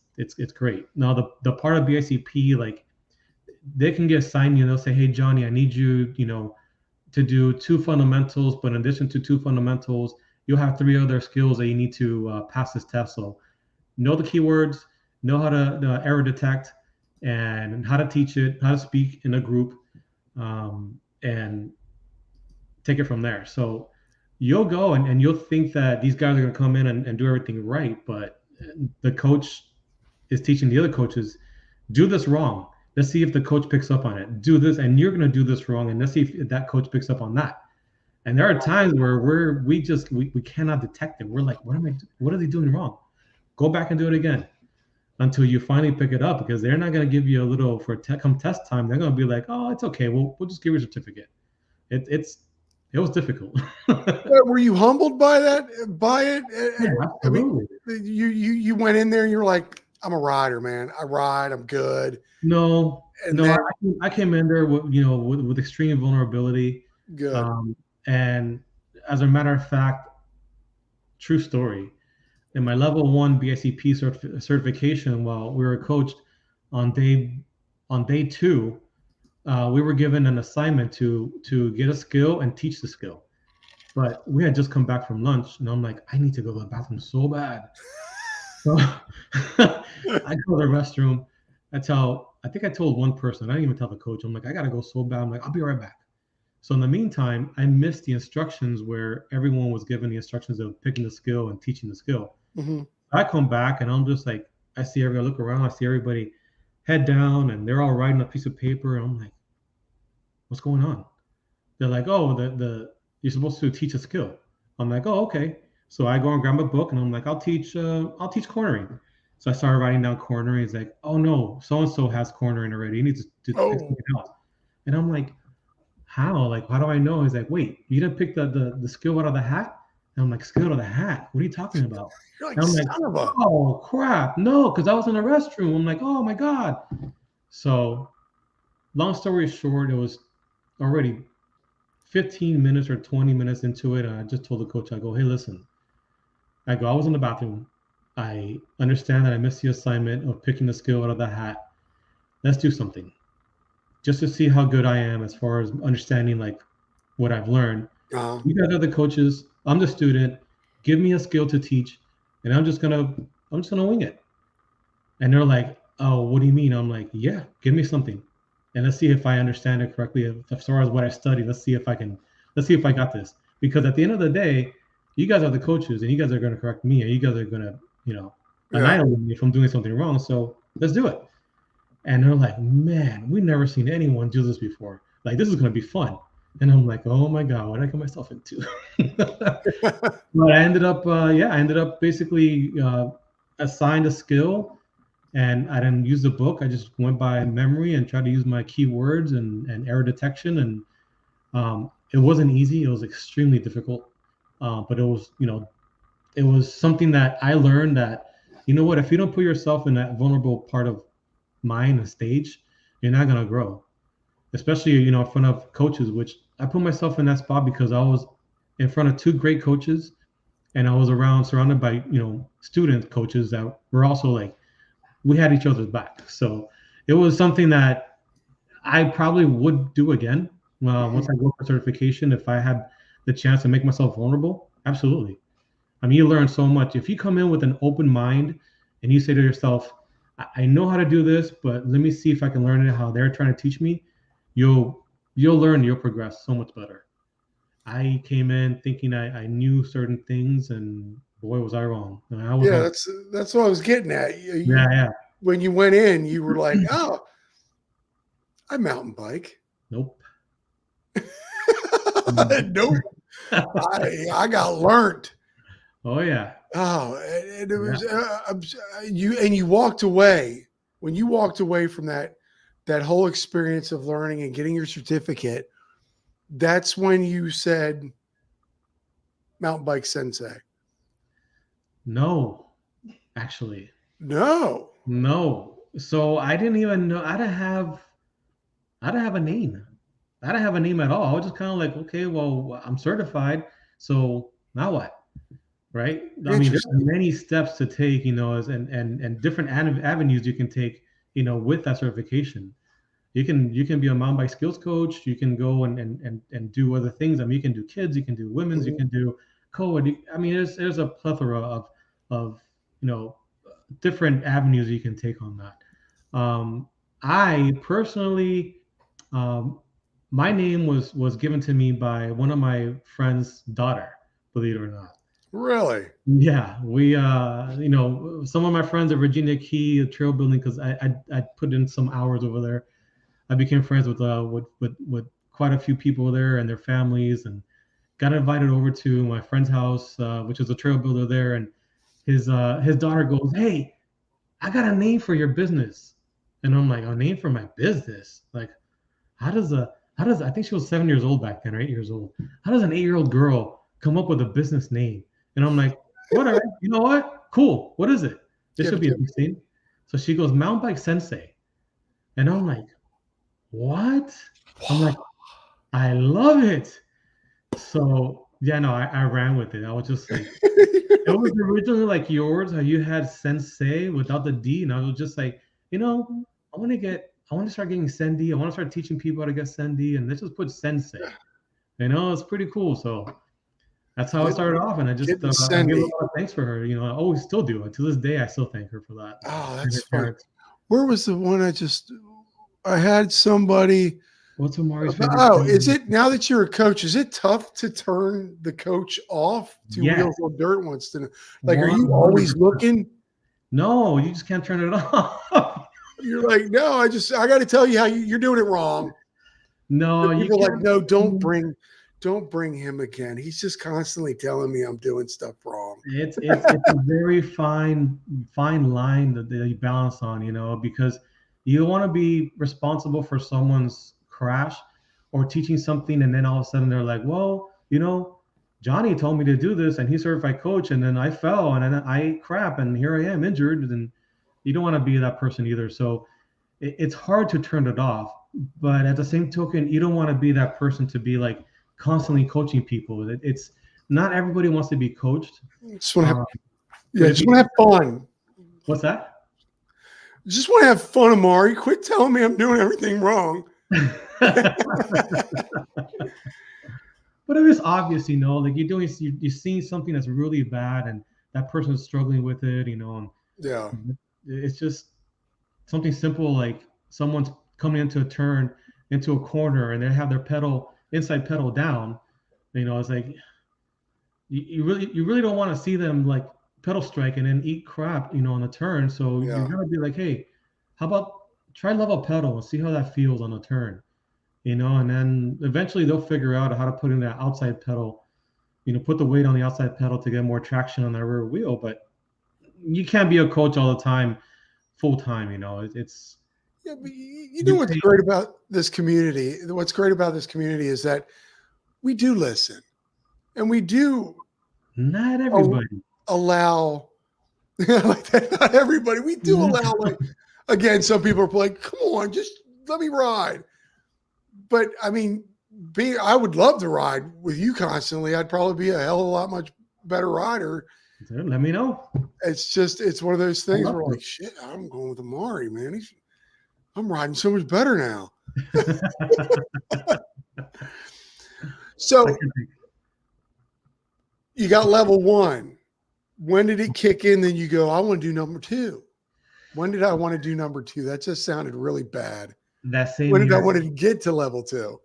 great. Now the part of BICP, like they can get assigned, they'll say, hey Johnny, I need you, to do 2 fundamentals, but in addition to 2 fundamentals, you'll have 3 other skills that you need to pass this test. So know the keywords, know how to error detect, and how to teach it, how to speak in a group, and take it from there. So you'll go and you'll think that these guys are going to come in and do everything right, but the coach is teaching the other coaches, do this wrong. Let's see if the coach picks up on it. Do this, and you're going to do this wrong, and let's see if that coach picks up on that. And there are times where we cannot detect it. We're like, what are they doing wrong? Go back and do it again until you finally pick it up, because they're not going to give you a little for come test time. They're going to be like, oh, it's okay. We'll just give you a certificate. It was difficult. Were you humbled by that? By it? Yeah, absolutely. I mean, you went in there and you're like, I'm a rider, man. I ride. I'm good. No, And no. then, I came in there with extreme vulnerability. good. And as a matter of fact, true story. In my level 1 BICP certification, while we were coached on day 2, we were given an assignment to get a skill and teach the skill. But we had just come back from lunch, and I'm like, I need to go to the bathroom so bad. So I go to the restroom. I think I told one person. I didn't even tell the coach. I'm like, I gotta go so bad. I'm like, I'll be right back. So in the meantime, I missed the instructions where everyone was given the instructions of picking the skill and teaching the skill. Mm-hmm. I come back and I'm just like, I look around, I see everybody head down and they're all writing a piece of paper. And I'm like, what's going on? They're like, oh, you're supposed to teach a skill. I'm like, oh, okay. So I go and grab a book and I'm like, I'll teach cornering. So I started writing down cornering. It's like, oh no, so-and-so has cornering already. You need to figure it out. And I'm like, how? Like, how do I know? He's like, wait, you didn't pick the skill out of the hat? And I'm like, skill out of the hat? What are you talking about? You're like, and I'm son of a. oh crap, no, because I was in the restroom. I'm like, oh my God. So long story short, it was already 15 minutes or 20 minutes into it. And I just told the coach, I go, hey, listen, I was in the bathroom. I understand that I missed the assignment of picking the skill out of the hat. Let's do something just to see how good I am as far as understanding like what I've learned. You guys are the coaches. I'm the student. Give me a skill to teach, and I'm just gonna wing it. And they're like, oh, what do you mean? I'm like, yeah, give me something, and let's see if I understand it correctly. As far as what I studied, let's see if I got this. Because at the end of the day, you guys are the coaches, and you guys are gonna correct me, and you guys are gonna, annihilate me if I'm doing something wrong. So let's do it. And they're like, man, we've never seen anyone do this before. Like, this is gonna be fun. And I'm like, oh my God, what did I get myself into? But I ended up basically assigned a skill. and I didn't use the book. I just went by memory and tried to use my keywords and error detection. And it wasn't easy. It was extremely difficult. But it was, it was something that I learned that, you know what, if you don't put yourself in that vulnerable part of mind and stage, you're not going to grow, especially, in front of coaches, which I put myself in that spot because I was in front of two great coaches, and I was surrounded by, student coaches that were also like, we had each other's back. So it was something that I probably would do again once I go for certification. If I had the chance to make myself vulnerable, absolutely. I mean, you learn so much. If you come in with an open mind and you say to yourself, I know how to do this, but let me see if I can learn it how they're trying to teach me, you'll learn, you'll progress so much better. I came in thinking I knew certain things, and boy, was I wrong. I was Yeah, wrong. that's what I was getting at. Yeah. When you went in, you were like, "Oh, I mountain bike." Nope. Nope. I got learned. Oh yeah. Oh, and it was you walked away. When you walked away from that whole experience of learning and getting your certificate, that's when you said mountain bike sensei. No, actually, No. no. So I didn't even know. I didn't have a name. I didn't have a name at all. I was just kind of like, okay, well, I'm certified, so now what? Right? I mean, there's Interesting. many steps to take, and different avenues you can take, with that certification. You can be a mountain bike skills coach. You can go and do other things. I mean, you can do kids, you can do women's, you Mhm. can do co-ed. I mean, there's a plethora of different avenues you can take on that. I personally, um, my name was given to me by one of my friend's daughter, believe it or not. Really? Yeah, we some of my friends at Virginia Key trail building, because I put in some hours over there. I became friends with quite a few people there and their families, and got invited over to my friend's house, which is a trail builder there. And his daughter goes, "Hey, I got a name for your business," and I'm like, "A name for my business? Like, how does I think she was 7 years old back then, or 8 years old? How does an 8 year old girl come up with a business name?" And I'm like, "Whatever, you know what? Cool. What is it? This Give should it be to me. interesting." So she goes, "Mountain Bike Sensei," and I'm like, "What?" I'm like, "I love it." So yeah, no, I ran with it. I was just like, it was originally like yours, how you had sensei without the D, and I was just like, I want to start getting Sendi. I want to start teaching people how to get Sendi, and let's just put sensei. It's pretty cool. So that's how I Get started off, and I just getting I gave a Cindy. lot of thanks for her. I always still do. To this day, I still thank her for that. Oh, And that's her funny. parents. Where was the one I had somebody. What's Amaury's favorite Oh, is thing? it now that you're a coach? Is it tough to turn the coach off? Two Yes, wheels on dirt wants to know. Like, are you always 100%. looking? No, you just can't turn it off. You're like, no, I got to tell you how you're doing it wrong. No, And you people are like, can't. no, don't bring him again. He's just constantly telling me I'm doing stuff wrong. It's a very fine line that you balance on, because you want to be responsible for someone's crash or teaching something, and then all of a sudden they're like, well, Johnny told me to do this, and he's certified coach, and then I fell, and then I ate crap, and here I am injured, and you don't want to be that person either. So it's hard to turn it off, but at the same token, you don't want to be that person to be like constantly coaching people. It's not everybody wants to be coached. Just want to have, Um, yeah, but if just you, want to have fun. what's that? Just want to have fun, Amaury. Quit telling me I'm doing everything wrong. But it is obvious, like you're seeing something that's really bad, and that person's struggling with it, and Yeah. it's just something simple like someone's coming into a turn into a corner and they have their inside pedal down. It's like you really don't want to see them like pedal strike and then eat crap, on the turn. So you're Yeah. gonna be like, hey, how about try level pedal and see how that feels on the turn, and then eventually they'll figure out how to put in that outside pedal, put the weight on the outside pedal to get more traction on that rear wheel. But you can't be a coach all the time full time. It's Yeah, but you know what's great about this community? What's great about this community is that we do listen, and we do not everybody. allow like that. Not everybody. We do allow, like, again, some people are like, come on, just let me ride. But I mean, I would love to ride with you constantly. I'd probably be a hell of a lot much better rider. Let me know. It's one of those things where like, shit, I'm going with Amaury, man. I'm riding so much better now. So you got level 1. When did it kick in? Then you go, I want to do number 2. When did I want to do number 2? That just sounded really bad. That same when did year, I want to get to level 2?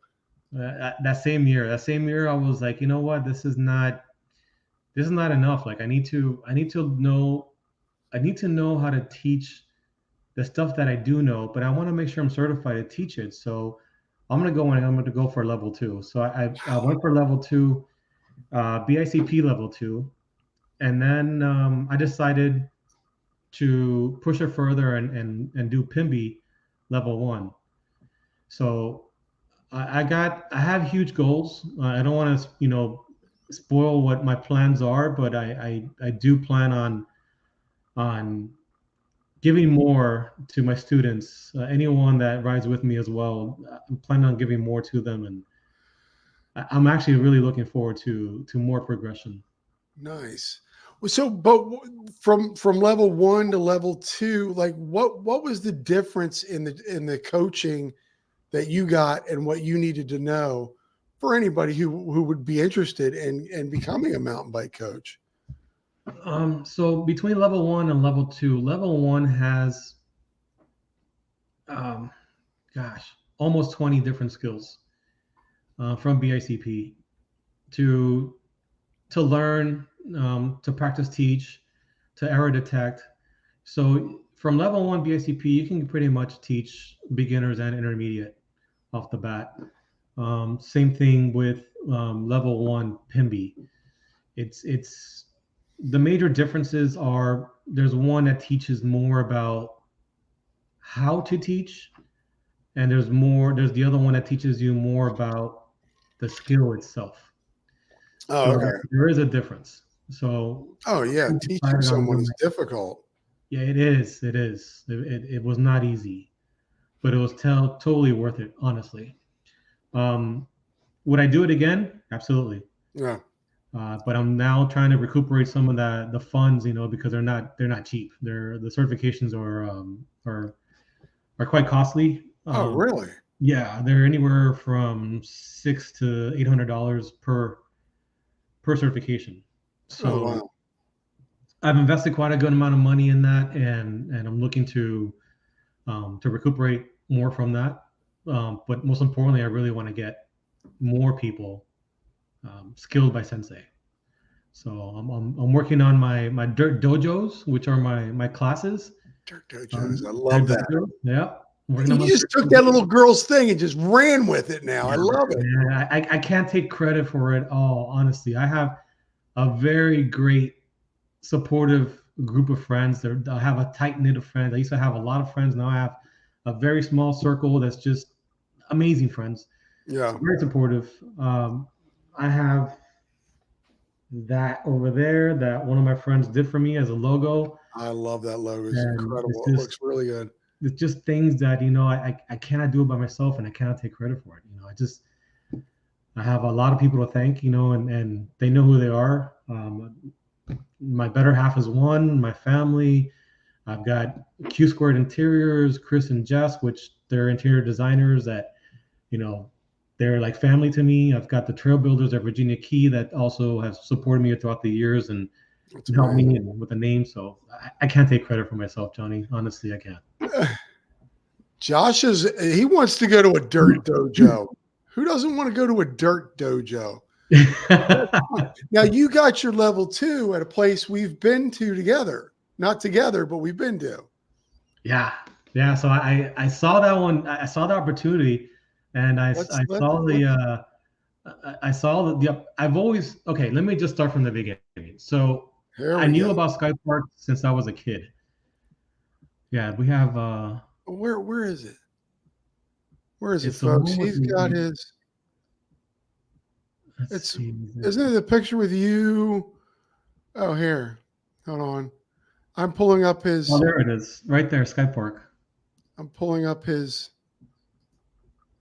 That same year, I was like, you know what? This is not enough. Like I need to know how to teach the stuff that I do know, but I want to make sure I'm certified to teach it. So I'm going to go for level 2. So I went for level 2, BICP level 2. And then I decided to push it further and do PIMBY level 1. So I have huge goals. I don't want to, spoil what my plans are, but I do plan on giving more to my students, anyone that rides with me as well. I'm planning on giving more to them, and I'm actually really looking forward to more progression. Nice. So, but from level 1 to level 2, like what was the difference in the coaching that you got and what you needed to know for anybody who would be interested in becoming a mountain bike coach? So between level 1 and level 2, level 1 has, almost 20 different skills from BICP to learn, to practice teach, to error detect. So from level 1 BICP, you can pretty much teach beginners and intermediate off the bat. Same thing with level 1 PIMBY. It's the major differences are there's one that teaches more about how to teach, and there's the other one that teaches you more about the skill itself. Oh, So okay. there is a difference. So yeah, teaching someone is difficult. Yeah, it is. It was not easy, but it was totally worth it, honestly. Would I do it again? Absolutely. Yeah. But I'm now trying to recuperate some of the funds, because they're not cheap. The certifications are quite costly. Oh, really? Yeah, they're anywhere from $600 to $800 per certification. So wow. I've invested quite a good amount of money in that, and I'm looking to recuperate more from that. But most importantly, I really want to get more people skilled by Sensei. So I'm working on my dirt dojos, which are my classes. Dirt dojos, I love that. Dojos. Yeah. You just took that little girl's thing and just ran with it now. I love it. Yeah, I can't take credit for it all, honestly. I have a very great, supportive group of friends. I have a tight knit of friends. I used to have a lot of friends. Now I have a very small circle that's just amazing friends. Yeah. So very supportive. I have that over there that one of my friends did for me as a logo. I love that logo. It's incredible. It looks really good. It's just things that, I cannot do it by myself, and I cannot take credit for it. I have a lot of people to thank, and they know who they are. My better half is one, my family. I've got Q Squared Interiors, Chris and Jess, which they're interior designers that, they're like family to me. I've got the Trail Builders at Virginia Key that also have supported me throughout the years and helped me with the name. So I can't take credit for myself, Johnny. Honestly, I can't. Josh he wants to go to a dirt dojo. Who doesn't want to go to a dirt dojo? Now you got your level 2 at a place we've been to together. Not together, but we've been to. Yeah. So I saw that one. I saw the opportunity, and I saw I've always, okay, let me just start from the beginning. So I knew about Sky Park since I was a kid. Yeah, we have Where is it? Where is it, it's the folks? one with He's got the his. let's It's see. isn't it the picture with you? Oh, here. Hold on. I'm pulling up Oh, his. there it is. Right there, Sky Park. I'm pulling up his.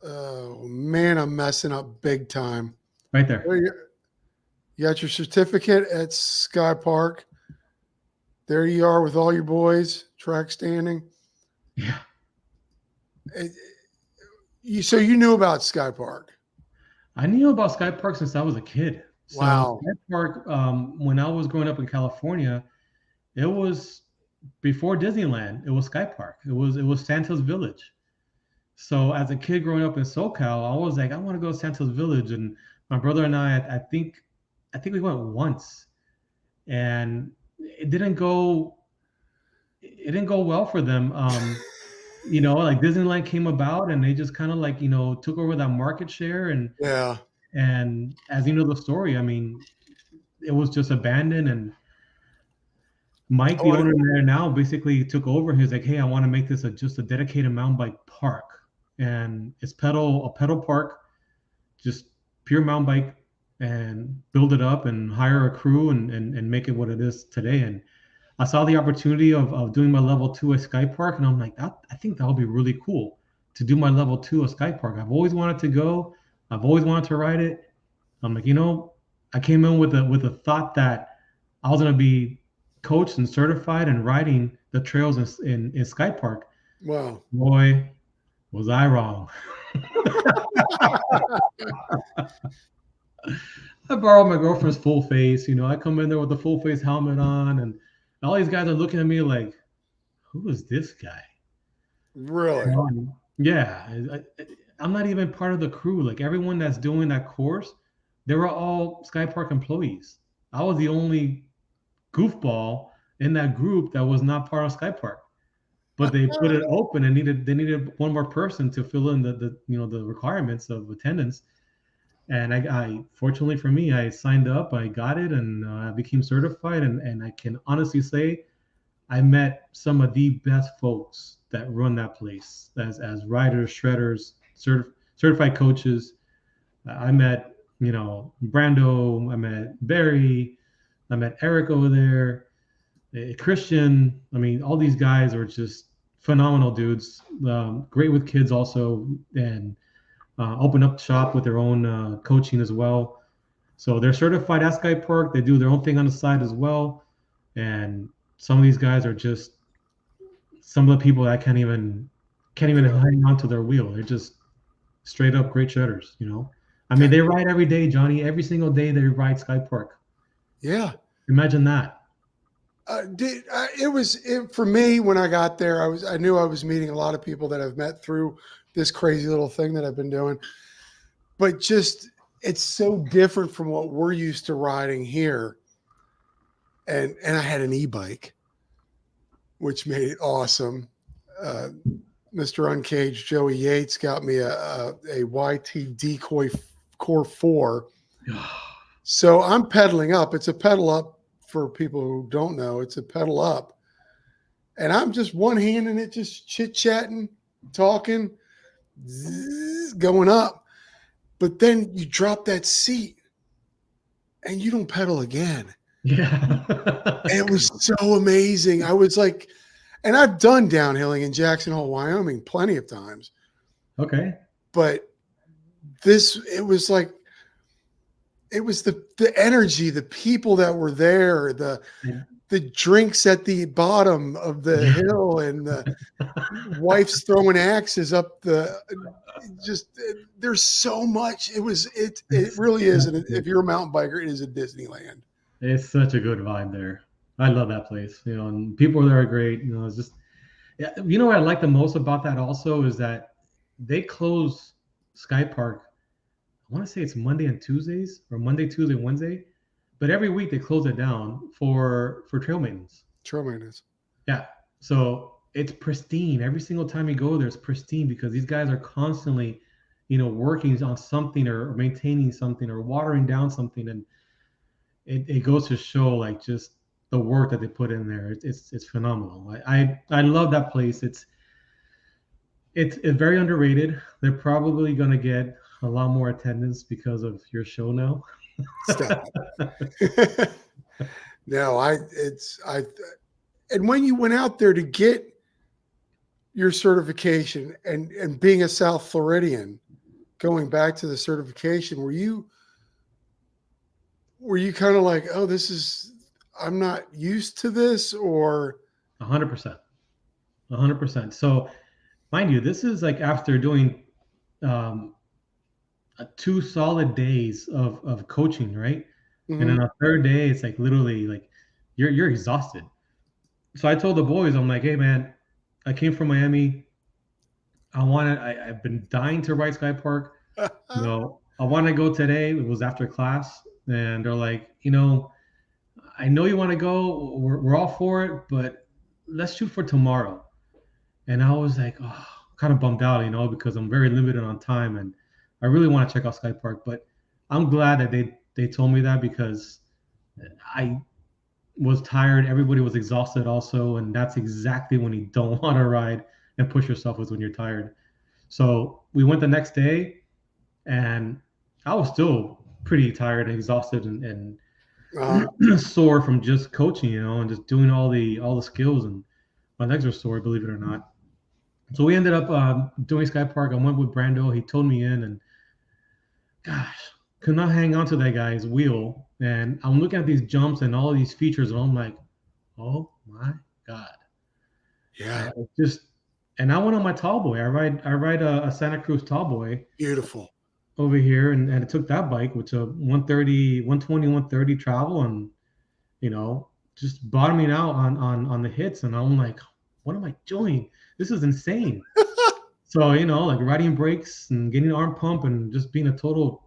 Oh man, I'm messing up big time. Right there. There you got your certificate at Sky Park. There you are with all your boys track standing. Yeah. Eh, so you knew about Sky Park? I knew about Sky Park since I was a kid. So Wow. Sky Park, when I was growing up in California, it was before Disneyland. It was Sky Park. It was Santa's Village. So as a kid growing up in SoCal, I was like, I want to go to Santa's Village, and my brother and I think we went once, and it didn't go it didn't go well for them. Like Disneyland came about, and they just kind of like took over that market share, Yeah. and as you know the story, I mean, it was just abandoned, and Mike, the Oh, owner there now, basically took over. He's like, "Hey, I want to make this just a dedicated mountain bike park, and it's a pedal park, just pure mountain bike, and build it up and hire a crew and make it what it is today." And I saw the opportunity of doing my level 2 at Sky Park, and I'm like, I think that would be really cool to do my level 2 at Sky Park. I've always wanted to go. I've always wanted to ride it. I'm like, I came in with a thought that I was gonna be coached and certified and riding the trails in Sky Park. wow. Boy, was I wrong. I borrowed my girlfriend's full face. I come in there with the full face helmet on, and all these guys are looking at me like, who is this guy? Really? Yeah, I'm not even part of the crew. Like everyone that's doing that course, they were all Sky Park employees. I was the only goofball in that group that was not part of Sky Park. But they put it open and they needed one more person to fill in the requirements of attendance. And I fortunately for me, I signed up, I got it, and I became certified. And I can honestly say I met some of the best folks that run that place as riders, shredders, certified coaches. I met, Brando, I met Barry, I met Eric over there, Christian. I mean, all these guys are just phenomenal dudes. Great with kids also, and open up shop with their own coaching as well. So they're certified at Sky Park. They do their own thing on the side as well. And some of these guys are just some of the people that can't even Yeah. hang on to their wheel. They're just straight up great shredders. I mean, Okay. they ride every day, Johnny. Every single day they ride Sky Park. Yeah. Imagine that. For me when I got there. I knew I was meeting a lot of people that I've met through this crazy little thing that I've been doing, but just it's so different from what we're used to riding here. And I had an e-bike, which made it awesome. Uh, Mr. Uncaged Joey Yates got me a YT Decoy Core 4. So I'm pedaling up. It's a pedal up for people who don't know. It's a pedal up. And I'm just one handing it, just chit chatting, talking, going up. But then you drop that seat and you don't pedal again. Yeah. And it was so amazing. I was like, and I've done downhilling in Jackson Hole, Wyoming, plenty of times. Okay. But it was the energy, the people that were there, the drinks at the bottom of the hill, and the wife's throwing axes up there's so much. It really is. And if you're a mountain biker, it is a Disneyland. It's such a good vibe there. I love that place, and people there are great. It's just, yeah, what I like the most about that also is that they close Sky Park. I want to say it's Monday and Tuesdays, or Monday, Tuesday, Wednesday, but every week they close it down for trail maintenance. Trail maintenance. Yeah, so it's pristine every single time you go there. It's pristine because these guys are constantly, working on something or maintaining something or watering down something, and it goes to show like just the work that they put in there. It's phenomenal. I love that place. It's very underrated. They're probably gonna get a lot more attendance because of your show now. Stop. No, and when you went out there to get your certification and being a South Floridian, going back to the certification, were you kind of like, oh, I'm not used to this, or 100%, 100%. So, mind you, this is like after doing 2 solid days of coaching, right? And then Mhm. a third day, it's like literally like you're exhausted. So I told the boys, I'm like, hey man, I came from Miami. I've been dying to ride Sky Park. I want to go today. It was after class, and they're like, I know you want to go. We're all for it, but let's shoot for tomorrow. And I was like, oh, kind of bummed out, because I'm very limited on time, and I really want to check out Sky Park. But I'm glad that they told me that, because I was tired. Everybody was exhausted also, and that's exactly when you don't want to ride and push yourself, is when you're tired. So we went the next day, and I was still pretty tired and exhausted and uh, sore from just coaching, and just doing all the skills, and my legs were sore, believe it or not. So we ended up doing Sky Park. I went with Brando. He told me in, and gosh, could not hang on to that guy's wheel. And I'm looking at these jumps and all of these features, and I'm like, oh my god! yeah, It just, and I went on my tall boy. I ride a Santa Cruz tall boy beautiful. over here, and it took that bike, which a 130, 120, 130 travel, and you know, just bottoming out on the hits, and I'm like, what am I doing? This is insane. So, like riding brakes and getting an arm pump and just being a total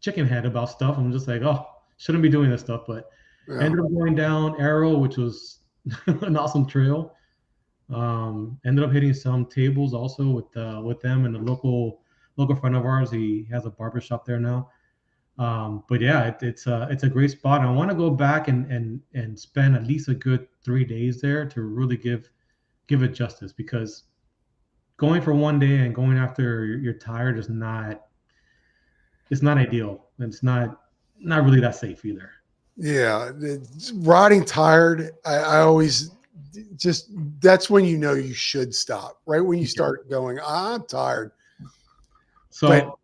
chicken head about stuff. I'm just like, oh, shouldn't be doing this stuff. But I Yeah. ended up going down Arrow, which was an awesome trail. Ended up hitting some tables also with them and a local friend of ours. He has a barber shop there now. But yeah, it's a great spot. I want to go back and spend at least a good 3 days there to really give it justice, because going for one day and going after you're tired is not, it's not ideal. It's not really that safe either. Yeah, riding tired. I always just that's when you know you should stop. Right when you Yeah. start going, I'm tired. But So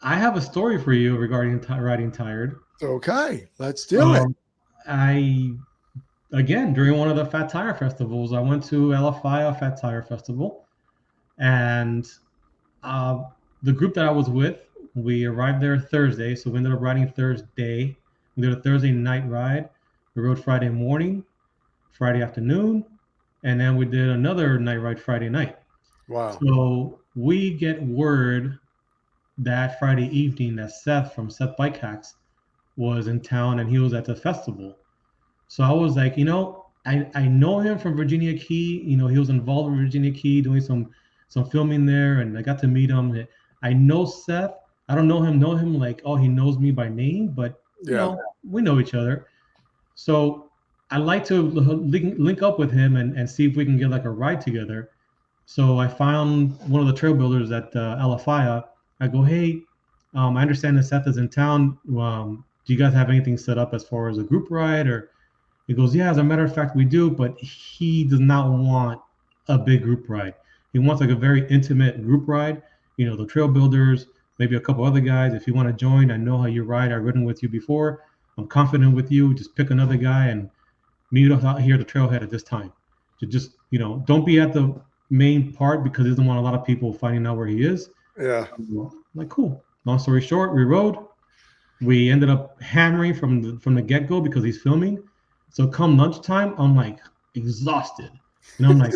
I have a story for you regarding riding tired. okay, let's do it. Um, I again, during one of the Fat Tire festivals, I went to LFI Fat Tire Festival, and uh, the group that I was with, we arrived there Thursday, so we ended up riding Thursday. We did a Thursday night ride. We rode Friday morning, Friday afternoon, and then we did another night ride Friday night. Wow. So we get word that Friday evening that Seth from Seth Bike Hacks was in town and he was at the festival. So I was like, I know him from Virginia Key. He was involved in Virginia Key doing some filming there, and I got to meet him. I know Seth. I don't know him like, oh, he knows me by name, but Yeah. we know each other. So I like to link up with him and see if we can get like a ride together. So I found one of the trail builders at Alafaya. I go, hey, I understand that Seth is in town. Do you guys have anything set up as far as a group ride? Or he goes, yeah, as a matter of fact, we do, but he does not want a big group ride. He wants like a very intimate group ride. The trail builders, maybe a couple other guys. If you want to join, I know how you ride. I've ridden with you before. I'm confident with you. Just pick another guy and meet us out here at the trailhead at this time. To just, don't be at the main part, because he doesn't want a lot of people finding out where he is. Yeah. I'm like, cool. Long story short, we rode. We ended up hammering from the get-go because he's filming. So come lunchtime, I'm like exhausted, and I'm like,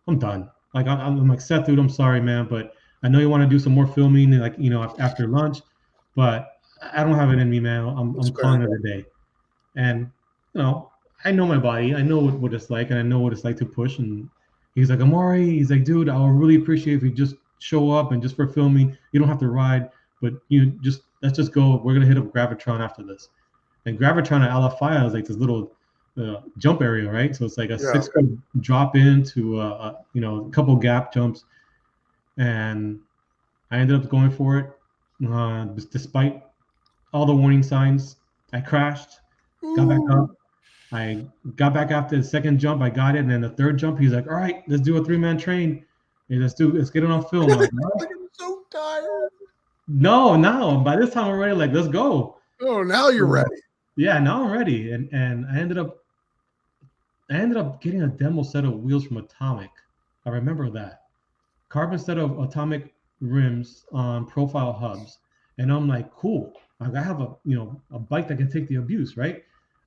I'm done. Like I'm like, Seth, dude, I'm sorry, man, but I know you want to do some more filming, like after lunch, but I don't have it in me, man. That's I'm fair. calling it a day. And I know my body. I know what it's like, and I know what it's like to push. And he's like, Amaury, he's like, dude, I would really appreciate if you just show up and just for filming. You don't have to ride, but let's just go. We're gonna hit up Gravitron after this. And Gravitron at Alafaya is like this little the jump area, right? So it's like a Yeah. 6-foot drop into a couple gap jumps, and I ended up going for it. Despite all the warning signs, I crashed, got back Ooh. up. I got back after the second jump. I got it, and then the third jump, he's like, "All right, let's do a 3-man train. Hey, let's get it on film." I was like, I'm so tired. no. By this time, I'm ready. Like, let's go. Oh, now you're ready. Yeah, now I'm ready, and I ended up getting a demo set of wheels from Atomic. I remember that carbon set of Atomic rims on profile hubs, and I'm like, cool. I have a bike that can take the abuse, right?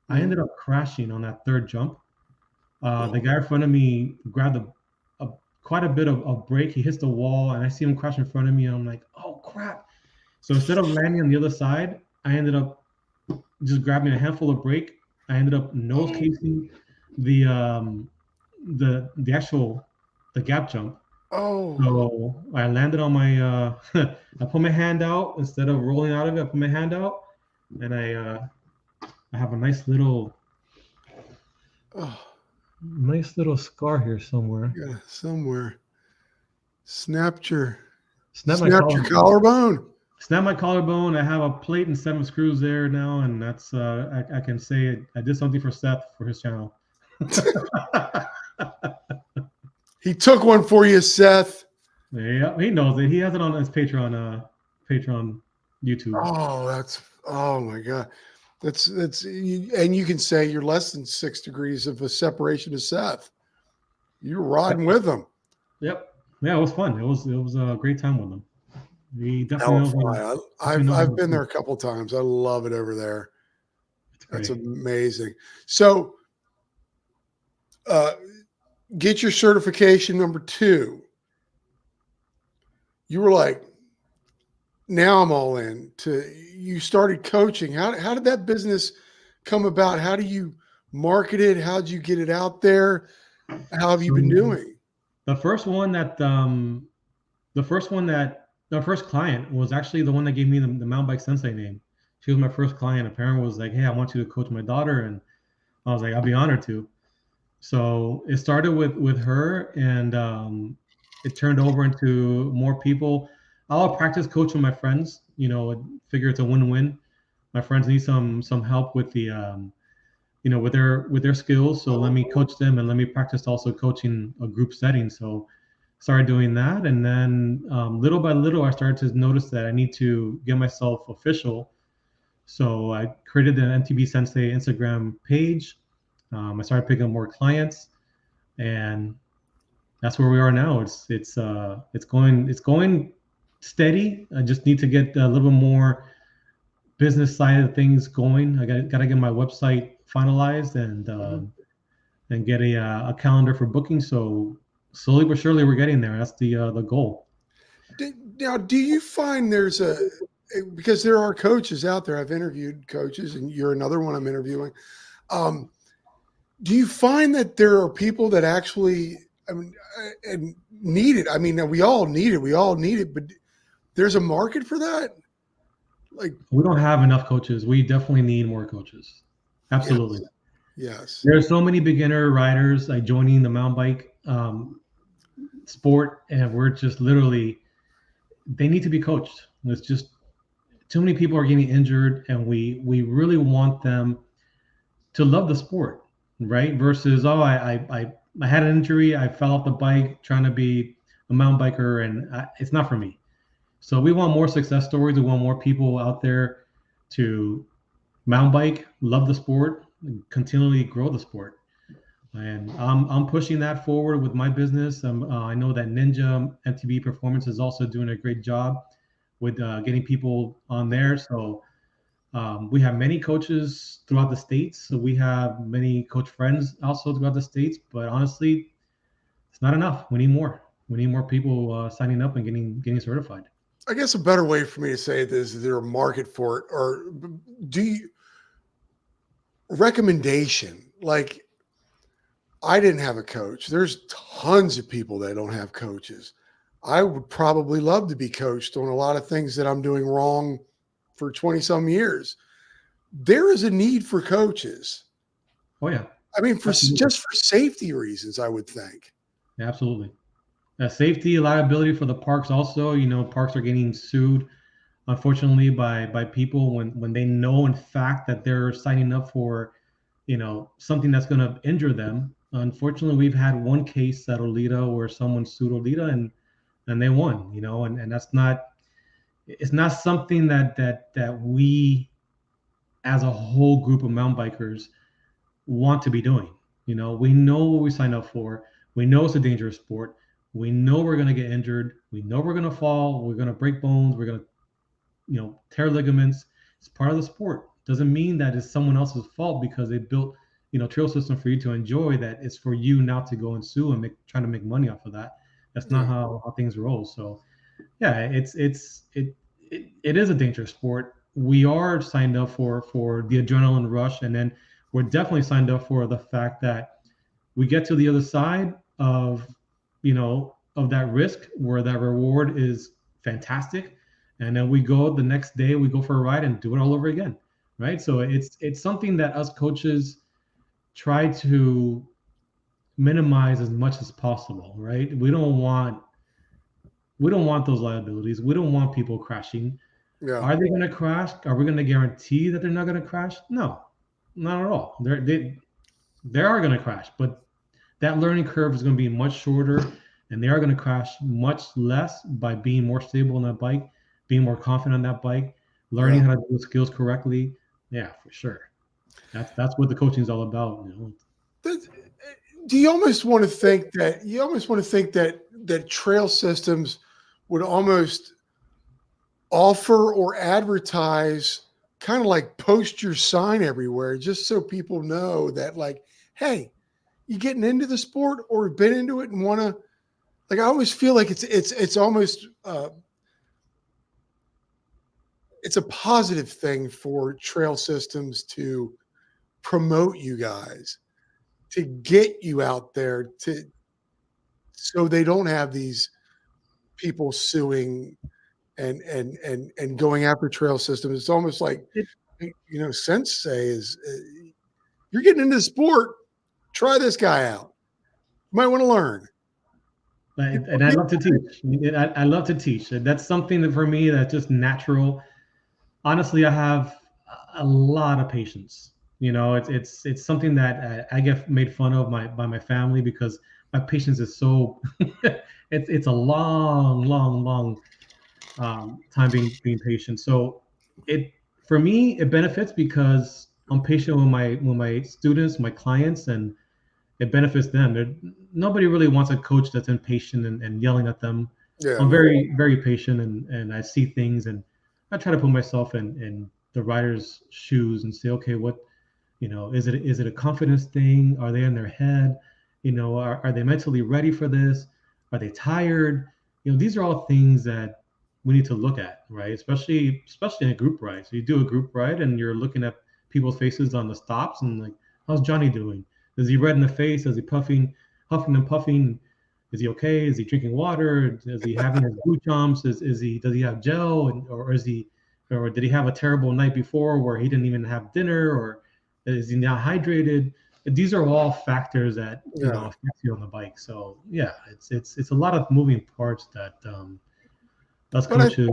I ended up crashing on that third jump. The guy in front of me grabbed quite a bit of brake. He hits the wall, and I see him crash in front of me. And I'm like, oh crap! So instead of landing on the other side, I ended up just grabbing a handful of brake. I ended up nose casing the actual gap jump. Oh. So I landed on my. I put my hand out instead of rolling out of it. I put my hand out, and I have a nice little scar here somewhere. Yeah, somewhere. Snapped your my collarbone. Snapped my collarbone. I have a plate and 7 screws there now, and that's I can say I did something for Seth for his channel. He took one for you, Seth. Yeah, he knows it. He has it on his Patreon YouTube. Oh my God. And you can say you're less than 6 degrees of a separation to Seth. You're riding with him. Yep. Yeah, it was fun. It was a great time with him. He definitely. I've been there a couple of times. I love it over there. That's amazing. So, get your certification number 2. You were like, now I'm all in. You started coaching. How did that business come about? How do you market it? How did you get it out there? How have you been doing? The first client was actually the one that gave me the mountain bike sensei name. She was my first client. A parent was like, "Hey, I want you to coach my daughter," and I was like, "I'll be honored to." So it started with her, and it turned over into more people. I'll practice coach with my friends. Figure it's a win-win. My friends need some help with the with their skills. So let me coach them and let me practice also coaching a group setting. So started doing that, and then little by little, I started to notice that I need to get myself official. So I created the MTB Sensei Instagram page. I started picking up more clients, and that's where we are now. It's going steady. I just need to get a little bit more business side of things going. I got to get my website finalized and get a calendar for booking. So slowly but surely we're getting there. That's the goal. Now, do you find because there are coaches out there, I've interviewed coaches, and you're another one I'm interviewing. Do you find that there are people that actually need it? I mean, we all need it, but there's a market for that? Like, we don't have enough coaches. We definitely need more coaches. Absolutely. Yes. There's so many beginner riders like joining the mountain bike sport, and we're just literally, they need to be coached. It's just too many people are getting injured, and we really want them to love the sport, right? Versus, oh, I had an injury, I fell off the bike trying to be a mountain biker, and it's not for me. So we want more success stories. We want more people out there to mountain bike, love the sport, and continually grow the sport. And I'm pushing that forward with my business. I know that Ninja MTB Performance is also doing a great job with getting people on there. So we have many coaches throughout the states. So we have many coach friends also throughout the states. But honestly, it's not enough. We need more. We need more people signing up and getting certified. I guess a better way for me to say it is there a market for it, or do you recommendation? Like, I didn't have a coach. There's tons of people that don't have coaches. I would probably love to be coached on a lot of things that I'm doing wrong for 20 some years. There is a need for coaches. Oh yeah. I mean, for Absolutely. just for safety reasons, I would think. Absolutely. Safety, liability for the parks also. Parks are getting sued, unfortunately, by people when they know in fact that they're signing up for, something that's going to injure them. Unfortunately, we've had one case at Olita where someone sued Olita and they won, and that's not, it's not something that we as a whole group of mountain bikers want to be doing. We know what we signed up for. We know it's a dangerous sport. We know we're going to get injured. We know we're going to fall. We're going to break bones. We're going to, tear ligaments. It's part of the sport. Doesn't mean that it's someone else's fault because they built, trail system for you to enjoy, that it's for you now to go and sue and trying to make money off of that. That's not how things roll. So yeah, it is a dangerous sport. We are signed up for the adrenaline rush, and then we're definitely signed up for the fact that we get to the other side of of that risk where that reward is fantastic, and then we go the next day, we go for a ride and do it all over again, right? So it's something that us coaches try to minimize as much as possible, right? We don't want those liabilities. We don't want people crashing. Yeah. Are they going to crash? Are we going to guarantee that they're not going to crash? No, not at all. They are going to crash, but that learning curve is going to be much shorter, and they are going to crash much less by being more stable on that bike, being more confident on that bike, learning how to do the skills correctly. Yeah, for sure. That's what the coaching is all about. Do you almost want to think that trail systems would almost offer or advertise, kind of like post your sign everywhere, just so people know that, like, hey, you getting into the sport or been into it and want to, like, I always feel like it's almost it's a positive thing for trail systems to promote you guys, to get you out there, so they don't have these people suing and going after trail systems. It's almost like, SENDSEI is, you're getting into the sport, try this guy out. You might want to learn. And I love to teach. I love to teach. That's something that for me that's just natural. Honestly, I have a lot of patience. It's something that I get made fun of by my family because my patience is so. It's a long time being patient. So for me it benefits because I'm patient with my students, my clients, and it benefits them. Nobody really wants a coach that's impatient and yelling at them. Yeah. I'm very, very patient, and I see things, and I try to put myself in the rider's shoes and say, okay, what, is it a confidence thing? Are they in their head? Are they mentally ready for this? Are they tired? These are all things that we need to look at, right? Especially in a group ride. So you do a group ride and you're looking at people's faces on the stops and like, how's Johnny doing? Is he red in the face? Is he huffing and puffing? Is he okay? Is he drinking water? Is he having his boot jumps? Does he have gel? Or did he have a terrible night before where he didn't even have dinner? Or is he not hydrated? These are all factors that affect you on the bike. So yeah, it's a lot of moving parts that us coaches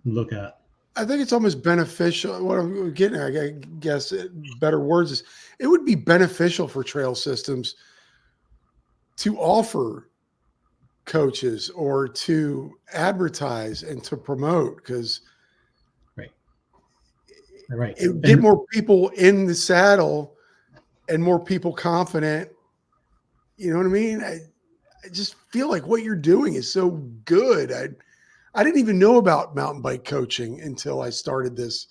look at. I think it's almost beneficial. What I'm getting at, I guess, better words is, it would be beneficial for trail systems to offer coaches or to advertise and to promote, because right, it would get more people in the saddle and more people confident. You know what I mean? I just feel like what you're doing is so good. I didn't even know about mountain bike coaching until I started this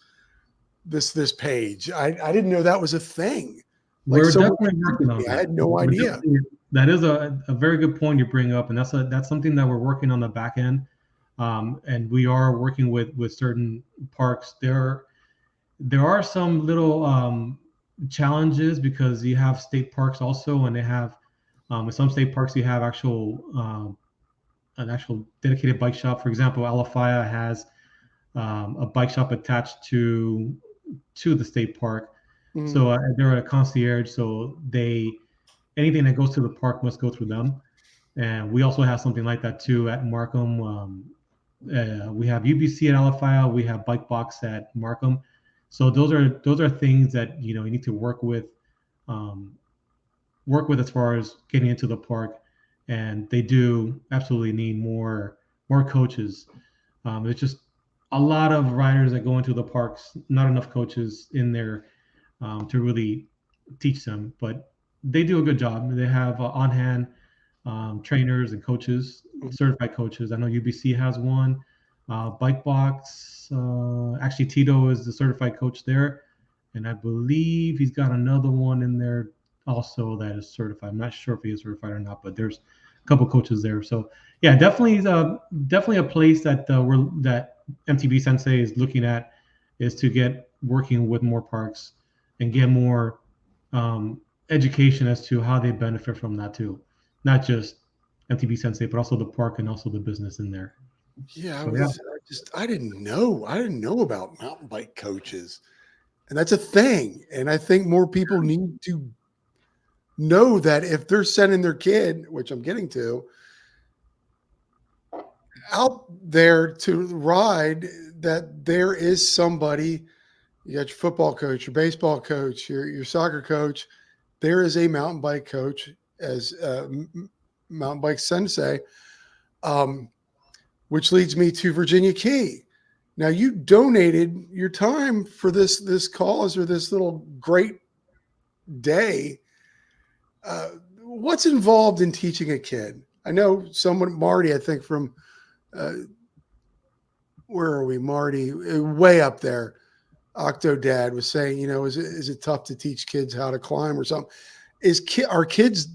page. I didn't know that was a thing. We're definitely working on that. I had no idea. That is a very good point you bring up, and that's something that we're working on the back end. And we are working with certain parks. There are some little challenges because you have state parks also, and they have with some state parks you have an actual dedicated bike shop. For example, Alafaya has a bike shop attached to the state park. Mhm. So they're a concierge. So anything that goes to the park must go through them. And we also have something like that too at Markham. We have UBC at LFI. We have Bike Box at Markham. So those are things that you need to um, work with as far as getting into the park, and they do absolutely need more coaches. It's just a lot of riders that go into the parks, not enough coaches in there to really teach them, but they do a good job. They have on hand trainers and coaches, certified coaches. I know UBC has one. Bike Box, actually Tito is the certified coach there, and I believe he's got another one in there also that is certified. I'm not sure if he is certified or not, but there's a couple coaches there. So yeah, definitely a place that that MTB Sensei is looking at, is to get working with more parks and get more education as to how they benefit from that too, not just MTB Sensei, but also the park and also the business in there. Yeah, So yeah, I didn't know. I didn't know about mountain bike coaches. And that's a thing. And I think more people need to know that if they're sending their kid, which I'm getting to, out there to ride, that there is somebody. You got your football coach, your baseball coach, your soccer coach. There is a mountain bike coach as mountain bike sensei, um, which leads me to Virginia Key. Now you donated your time for this cause or this little great day. What's involved in teaching a kid? I know someone, Marty, I think from uh, where are we, Marty? Way up there. Octodad was saying, is it tough to teach kids how to climb or something? Are kids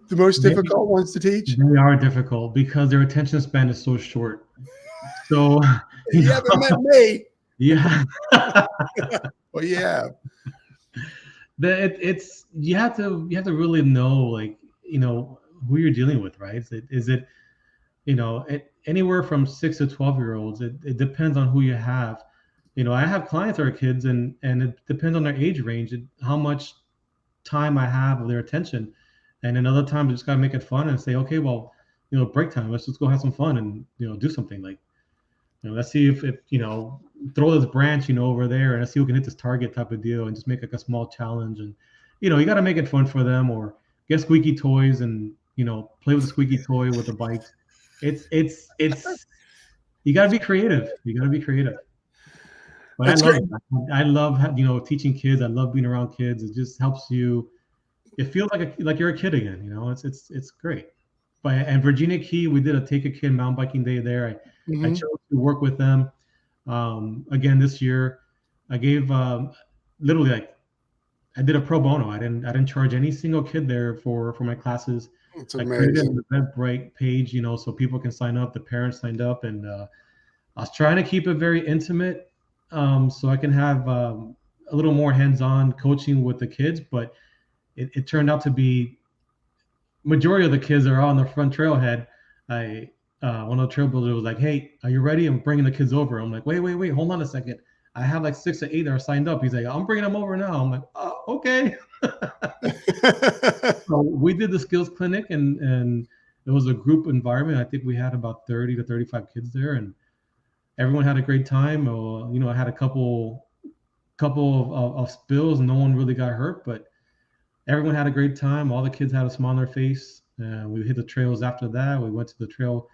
the most they, difficult ones to teach? they are difficult because their attention span is so short. So You haven't met me. yeah, Well, yeah. it's you have to really know, like, who you're dealing with, right? Is it anywhere from 6 to 12 year olds. It depends on who you have. I have clients that are kids, and it depends on their age range and how much time I have of their attention. And another time, I just gotta make it fun and say, okay, well, break time. Let's just go have some fun and do something like, let's see if throw this branch over there, and let's see who can hit this target type of deal, and just make like a small challenge. And you got to make it fun for them, or get squeaky toys and play with the squeaky toy with the bikes. It's you got to be creative. You got to be creative. But That's great. I love teaching kids. I love being around kids. It just helps you. It feels like you're a kid again. It's great. And Virginia Key, we did a Take a Kid mountain biking day there. I chose to work with them again this year. I gave literally, like, I did a pro bono. I didn't charge any single kid there for my classes. It's I created amazing. an Eventbrite page, so people can sign up. The parents signed up, and I was trying to keep it very intimate, so I can have a little more hands-on coaching with the kids. But it turned out to be, majority of the kids are on the front trailhead. One of the trail builders was like, "Hey, are you ready? I'm bringing the kids over." I'm like, "Wait, hold on a second. I have like 6 to 8 that are signed up." He's like, "I'm bringing them over now." I'm like, "Oh, okay." So we did the skills clinic, and it was a group environment. I think we had about 30 to 35 kids there, and everyone had a great time. I had a couple of spills. No one really got hurt, but everyone had a great time. All the kids had a smile on their face. We hit the trails after that. We went to the trail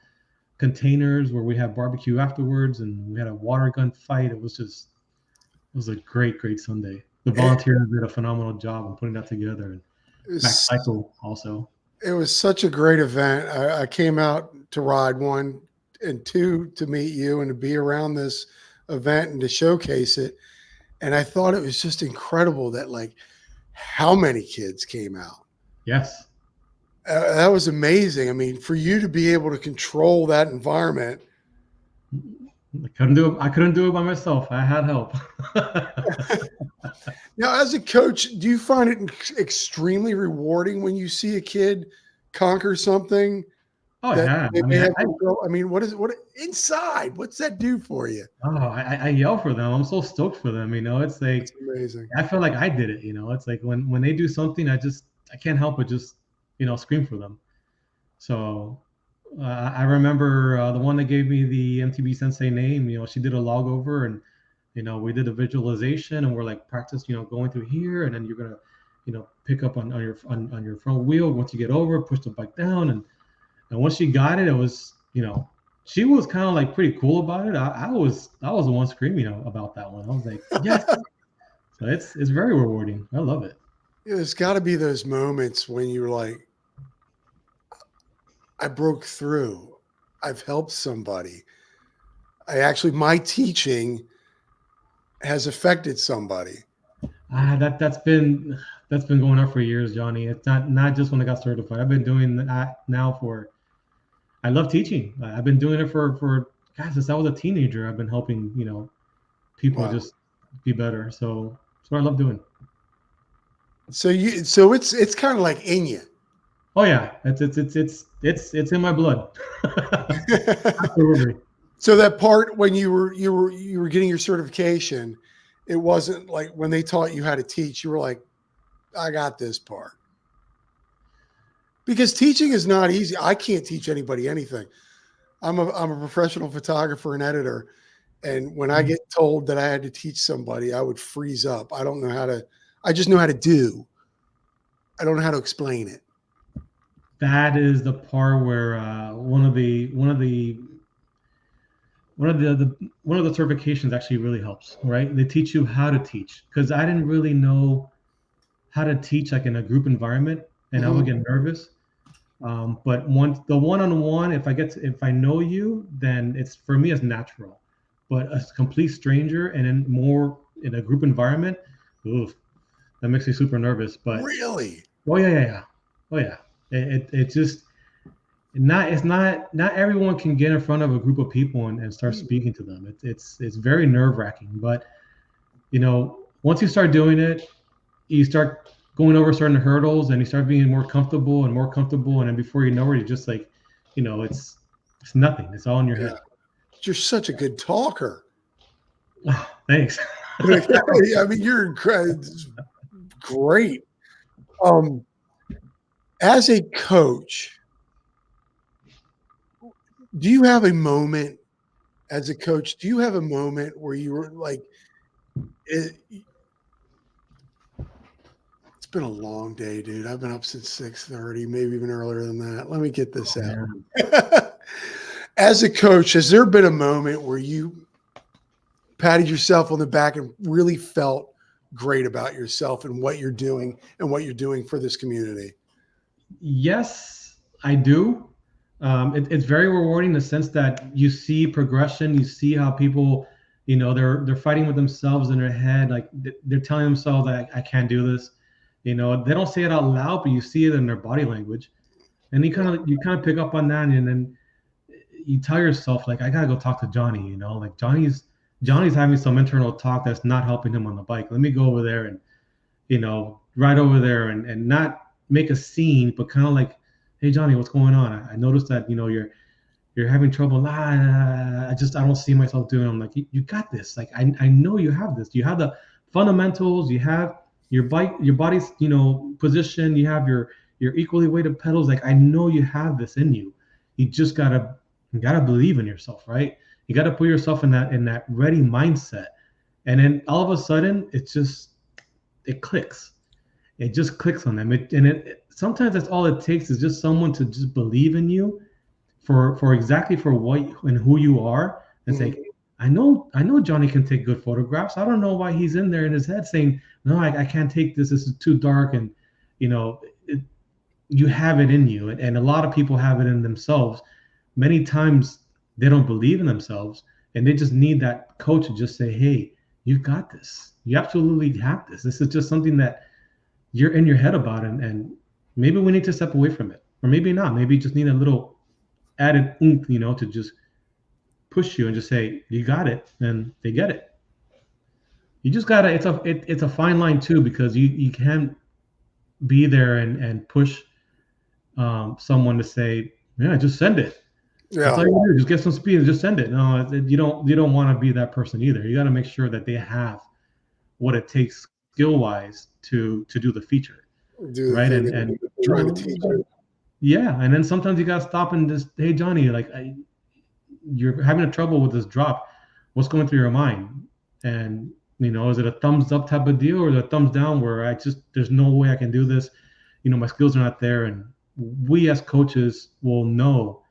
containers where we had barbecue afterwards, and we had a water gun fight. It was a great Sunday. The volunteers did a phenomenal job in putting that together. And Max Cycle also. It was such a great event. I came out to ride, 1 and 2, to meet you and to be around this event and to showcase it. And I thought it was just incredible that, like, how many kids came out. Yes. That was amazing. I mean, for you to be able to control that environment. I couldn't do it by myself. I had help. Now, as a coach, do you find it extremely rewarding when you see a kid conquer something Oh that yeah. they I may mean, have control? I mean, what inside? What's that do for you? I yell for them. I'm so stoked for them. It's That's like amazing. I feel like I did it. It's like when they do something, I can't help but just scream for them. So I remember the one that gave me the MTB Sensei name. She did a log over, and we did a visualization, and we're like practice. Going through here, and then you're gonna pick up on your front wheel. Once you get over, push the bike down, and once she got it, it was she was kind of like pretty cool about it. I was the one screaming about that one. I was like, yes. So it's very rewarding. I love it. Yeah, there's got to be those moments when you're like, I broke through. I've helped somebody. My teaching has affected somebody. That's been going on for years, Johnny. It's not just when I got certified. I've been doing that now for. I love teaching. I've been doing it for guys since I was a teenager. I've been helping people Wow. just be better. So that's what I love doing. So it's kind of like in you. Oh yeah, it's in my blood. Absolutely. So that part when you were getting your certification, it wasn't like when they taught you how to teach, you were like, I got this part. Because teaching is not easy. I can't teach anybody anything. I'm a professional photographer and editor, and when I get told that I had to teach somebody, I would freeze up. I don't know how to. I just know how to do. I don't know how to explain it. That is the part where one of the certifications actually really helps, right? They teach you how to teach, because I didn't really know how to teach like in a group environment, and I would get nervous. But once the one-on-one, if I know you, then it's for me it's natural. But a complete stranger and then more in a group environment, oof, that makes me super nervous. But Really? oh yeah, yeah, yeah. Oh yeah. It just not everyone can get in front of a group of people and start speaking to them. It's very nerve-wracking. But once you start doing it, you start going over certain hurdles, and you start being more comfortable and more comfortable, and then before you know it, you're just like, it's nothing. It's all in your Yeah. head. You're such a good talker. Thanks. I mean, you're great. As a coach, do you have a moment as a coach? Do you have a moment where you were like, it's been a long day, dude. I've been up since 6:30, maybe even earlier than that. Let me get this out. As a coach, has there been a moment where you patted yourself on the back and really felt great about yourself and what you're doing for this community? Yes, I do. It's very rewarding in the sense that you see progression. You see how people, they're fighting with themselves in their head. Like they're telling themselves that I can't do this. They don't say it out loud, but you see it in their body language, and you kind of pick up on that, and then you tell yourself like, I gotta go talk to Johnny. Like Johnny's having some internal talk that's not helping him on the bike. Let me go over there and right over there and not make a scene, but kind of like, hey Johnny, what's going on? I noticed that you're having trouble. I don't see myself doing it. I'm like, you got this. Like I know you have this. You have the fundamentals. You have your body's position. You have your equally weighted pedals. Like I know you have this in you. You just gotta believe in yourself, right? You gotta put yourself in that ready mindset, and then all of a sudden it clicks. It just clicks on them. Sometimes that's all it takes is just someone to just believe in you for exactly for what and who you are, and say, I know Johnny can take good photographs. I don't know why he's in there in his head saying, no, I can't take this. This is too dark. And you have it in you, and a lot of people have it in themselves. Many times they don't believe in themselves, and they just need that coach to just say, hey, you've got this. You absolutely have this. This is just something that you're in your head about, and maybe we need to step away from it, or maybe not. Maybe you just need a little added oomph, to just push you and just say, you got it, and they get it. You just gotta. It's a fine line too, because you can be there and push someone to say, Yeah, just send it. That's Yeah. all you do. Just get some speed and just send it. No, you don't want to be that person either. You got to make sure that they have what it takes skill wise to do the feature, Do the right? thing And that trying to teach you. yeah, and then sometimes you gotta stop and just, hey Johnny, like you're having a trouble with this drop. What's going through your mind? And is it a thumbs up type of deal or is it a thumbs down where there's no way I can do this? My skills are not there, and we as coaches will know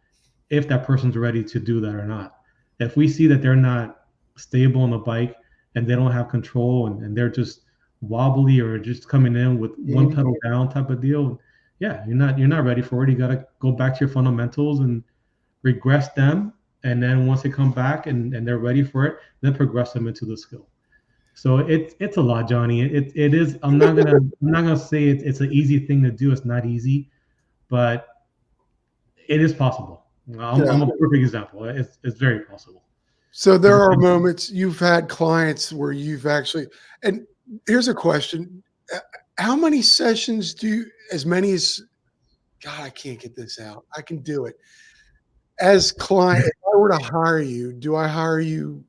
if that person's ready to do that or not. If we see that they're not stable on the bike and they don't have control and they're just wobbly or just coming in with one Mhm. pedal down type of deal, yeah, you're not ready for it. You got to go back to your fundamentals and regress them, and then once they come back and they're ready for it, then progress them into the skill. So it's a lot, Johnny. It is. I'm not gonna say it's an easy thing to do. It's not easy, but it is possible. Yeah. I'm a perfect example. It's very possible. So It there are depends. moments you've had clients where you've actually, and here's a question. uh, How many sessions as many as, God, I can't get this out. I can do it. As client, if I were to hire you, do I hire you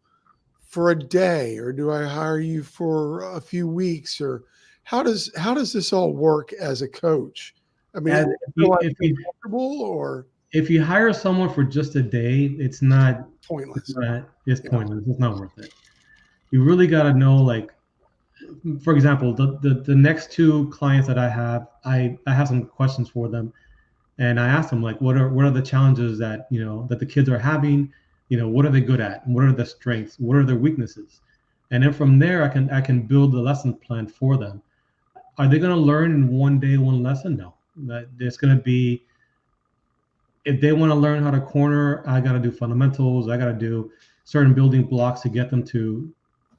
for a day or do I hire you for a few weeks, or how does this all work as a coach? I mean, As feel I if feel you comfortable or if you hire someone for just a day, it's not it's pointless? not it's Yeah. pointless. It's not worth it. You really got to know, like, for example, the next two clients that I have, I have some questions for them, and I asked them, like, what are the challenges that that the kids are having. What are they good at? What are their strengths? What are their weaknesses? And then from there, I can build a lesson plan for them. Are they going to learn in one day, one lesson? No. There's going to be, if they want to learn how to corner, I got to do fundamentals. I got to do certain building blocks to get them to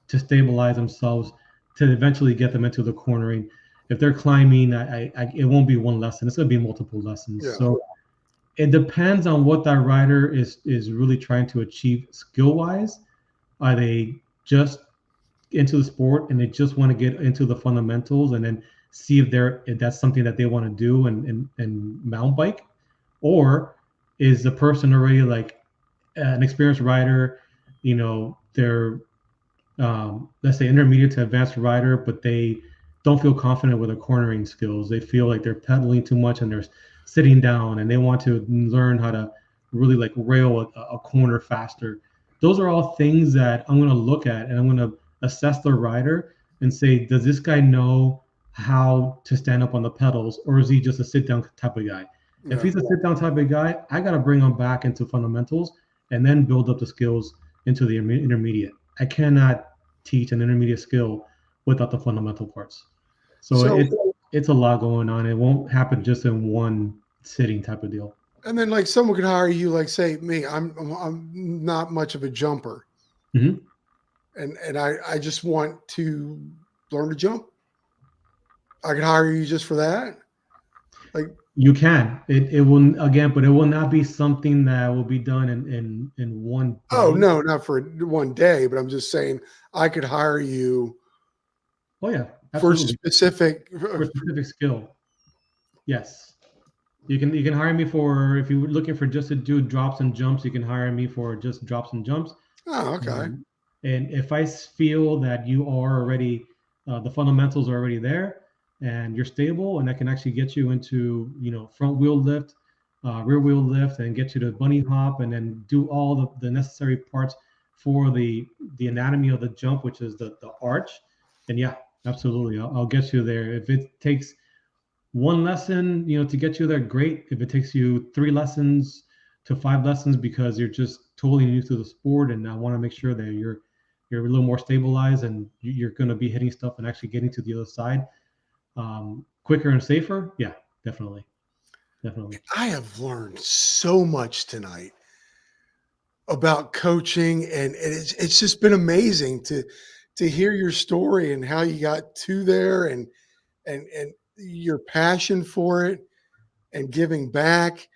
stabilize themselves, to eventually get them into the cornering. If they're climbing, it won't be one lesson. It's going to be multiple lessons. Yeah. So it depends on what that rider is really trying to achieve skill wise. Are they just into the sport and they just want to get into the fundamentals and then see if that's something that they want to do and mountain bike, or is the person already like an experienced rider, they're let's say intermediate to advanced rider, but they don't feel confident with their cornering skills. They feel like they're pedaling too much and they're sitting down, and they want to learn how to really like rail a corner faster. Those are all things that I'm going to look at, and I'm going to assess the rider and say, does this guy know how to stand up on the pedals, or is he just a sit down type of guy? If Yeah. he's a sit down type of guy, I got to bring him back into fundamentals and then build up the skills into the intermediate. I cannot teach an intermediate skill without the fundamental parts. So So, it's a lot going on. It won't happen just in one sitting type of deal. and then like someone could hire you, like say me, I'm not much of a jumper, Hmm. and I just want to learn to jump. I could hire you just for that. Like, You can. It will, again, but it will not be something that will be done in one oh day. no, not for one day, but I'm just saying I could hire you Oh yeah, for absolutely. specific. For a specific skill. Yes. You can hire me for, if you're looking for just to do drops and jumps, you can hire me for just drops and jumps. Oh, okay. And if I feel that you are already, the fundamentals are already there, and you're stable, and I can actually get you into, front wheel lift, rear wheel lift, and get you to bunny hop, and then do all the necessary parts for the anatomy of the jump, which is the arch. And yeah, absolutely, I'll get you there. If it takes one lesson, to get you there, great. If it takes you 3 lessons to 5 lessons because you're just totally new to the sport, and I want to make sure that you're a little more stabilized and you're going to be hitting stuff and actually getting to the other side quicker and safer, yeah, definitely, definitely. I have learned so much tonight about coaching, and it's just been amazing to hear your story and how you got to there, and your passion for it and giving back.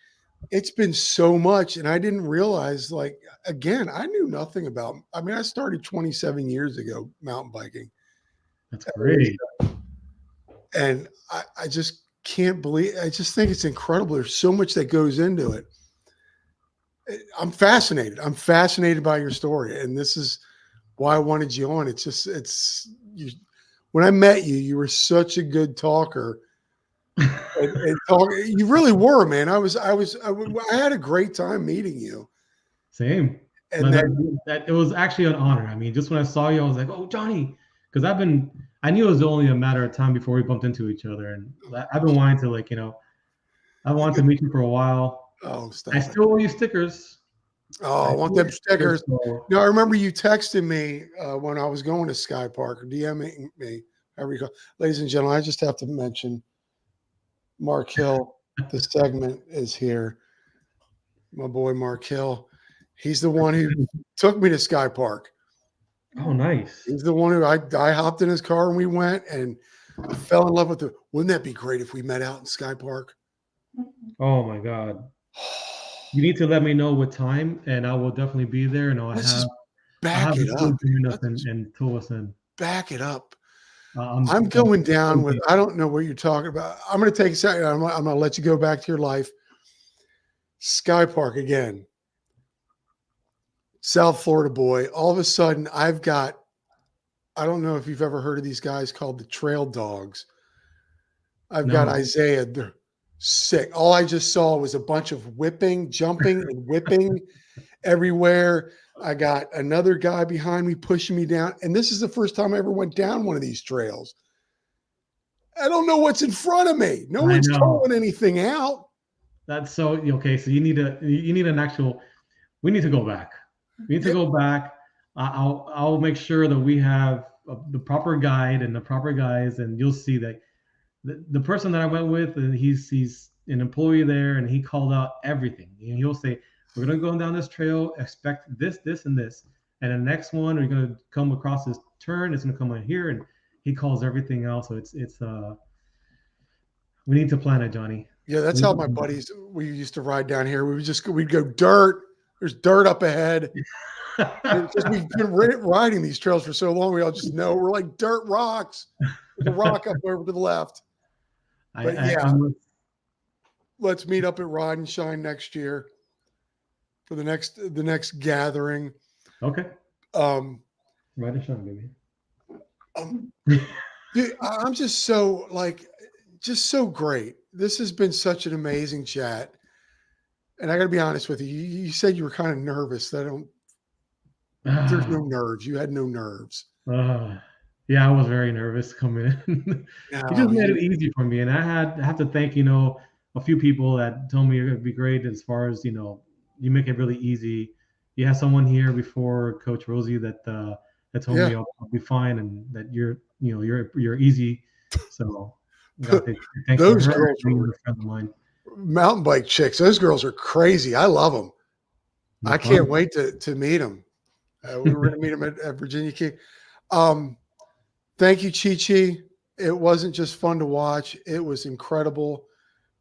It's been so much, and I didn't realize, like, again, I knew nothing about, I mean, I started 27 years ago mountain biking, That's great. and I just can't believe, I just think it's incredible. There's so much that goes into it. I'm fascinated. I'm fascinated by your story, and this is why I wanted you on. It's you. When I met you, you were such a good talker, and talk. You really were, man. I had a great time meeting you, Same. No, and then that it was actually an honor. I mean, just when I saw you, I was like, "Oh, Johnny," because I knew it was only a matter of time before we bumped into each other, and I've been wanting to, like, I wanted to meet you for a while. oh, I stop it. still owe you stickers. Oh, I I want still owe them you stickers. stickers. So, No, I remember you texting me when I was going to Sky Park or DMing me. However you call. Ladies and gentlemen, I just have to mention Mark Hill. The segment is here. My boy Mark Hill. He's the one who took me to Sky Park. oh, nice. He's the one who I hopped in his car and we went and fell in love with the. Wouldn't that be great if we met out in Sky Park? Oh my God. You need to let me know what time, and I will definitely be there, and Let's just I'll back have it the up, crew dude. join us Let's just and tow us in. back it up. I'm, I'm I'm going down with. crazy. I don't know what you're talking about. I'm going to take a second. I'm going to let you go back to your life. Sky Park again. South Florida boy. All of a sudden, I've got. I don't know if you've ever heard of these guys called the Trail Dogs. I've got No, Isaiah. They're sick. All I just saw was a bunch of whipping, jumping, and whipping everywhere. I got another guy behind me pushing me down. And this is the first time I ever went down one of these trails. I don't know what's in front of me. No I one's know. calling anything out. That's so okay. So you need an actual. We need to go back. We need to Yeah, go back. I'll make sure that we have the proper guide and the proper guys, and you'll see that the person that I went with, and he's an employee there, and he called out everything. He'll say, "We're gonna go down this trail. Expect this, this, and this, and the next one we're gonna come across this turn. It's gonna come on here," and he calls everything out. So it's we need to plan it, Johnny. yeah, that's We how need my to buddies we used to ride down here. We'd go dirt. There's dirt up ahead. It's just we've been riding these trails for so long. We all just know we're like dirt rocks. There's a rock up over to the left. But yeah, I'm let's meet up at Ride and Shine next year for the next gathering. okay. Um, Right and shine, baby. um, dude, I'm just so great. This has been such an amazing chat. And I got to be honest with you. You said you were kind of nervous. There's no nerves. You had no nerves. Yeah, I was very nervous coming in. You just No, made it easy for me, and I have to thank a few people that told me it would be great as far as you make it really easy. You had someone here before Coach Rosie that told yeah. me I'll be fine and that you're easy. So got to thanks to Those her girls being are a friend of mine. mountain bike chicks. Those girls are crazy. I love them. No I can't fun. wait to meet them. We were going to meet them at Virginia King. Um, Thank you, Chi Chi. It wasn't just fun to watch. It was incredible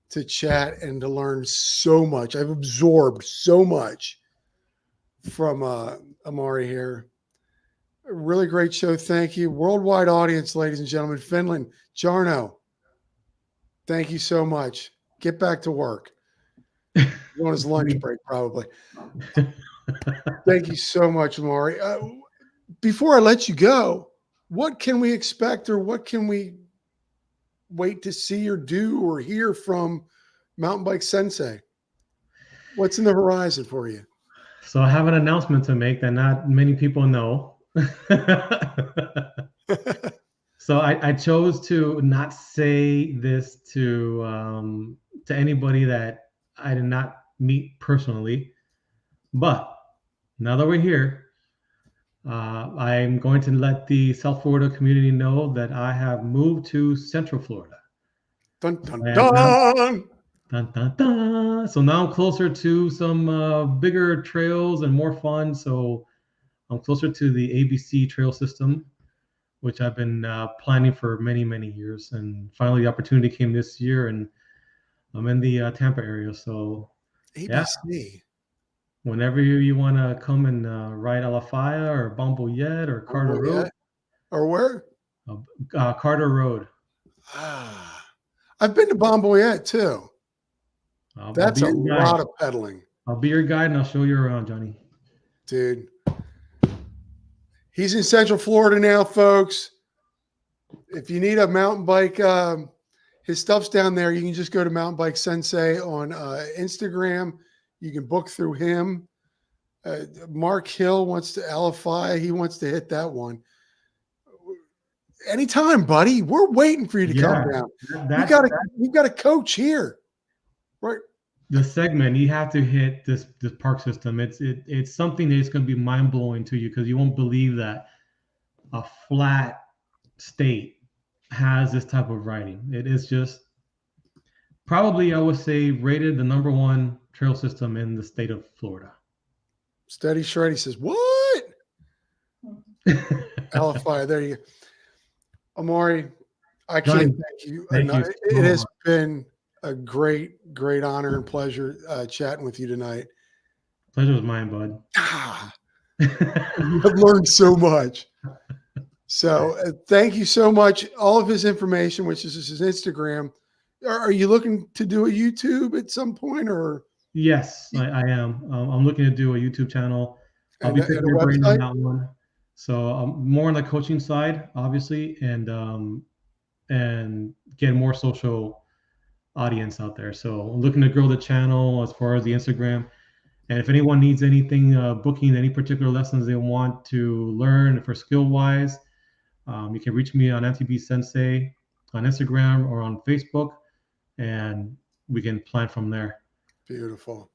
to chat and to learn so much. I've absorbed so much from Amaury here. A really great show. Thank you. Worldwide audience, ladies and gentlemen. Finland, Jarno, thank you so much. Get back to work. He's on his lunch break, probably. Thank you so much, Amaury. Before I let you go, what can we expect or what can we wait to see or do or hear from Mountain Bike SENDSEI? What's in the horizon for you? So I have an announcement to make that not many people know. So I chose to not say this to anybody that I did not meet personally. But now that we're here, I'm going to let the South Florida community know that I have moved to Central Florida. Dun, dun, And now, dun. dun, dun, dun. So now I'm closer to some bigger trails and more fun. So I'm closer to the ABC trail system, which I've been planning for many, many years. And finally, the opportunity came this year, and I'm in the Tampa area. So, yeah, ABC. whenever you want to come and ride Alafaya or Bomboyet or Oh, Carter boy, Road, yeah. Or where? Carter Road. Ah, I've been to Bomboyet too. I'll That's be a your guide. lot of pedaling. I'll be your guide and I'll show you around, Johnny. Dude. He's in Central Florida now, folks. If you need a mountain bike, his stuff's down there. You can just go to Mountain Bike SENDSEI on Instagram. You can book through him. Mark Hill wants to LFI. He wants to hit that one. Anytime, buddy. We're waiting for you to come down. We've got a coach here, right? The segment, you have to hit this park system. It's something that's going to be mind blowing to you, because you won't believe that a flat state has this type of riding. It is just probably, I would say, rated the #1 trail system in the state of Florida. Steady Shreddy says, "What?" LFI. There you go. Amaury, I can't thank you. It has been a great honor and pleasure chatting with you tonight. Pleasure was mine, bud. I've learned so much. So thank you so much. All of his information, which is his Instagram. Are you looking to do a YouTube at some point, or? Yes, I am. I'm looking to do a YouTube channel. I'll be picking your brain on that one. So I'm more on the coaching side, obviously, and get more social audience out there. So I'm looking to grow the channel as far as the Instagram. And if anyone needs anything, booking any particular lessons they want to learn for skill-wise, you can reach me on MTB SENDSEI on Instagram or on Facebook, and we can plan from there. Beautiful.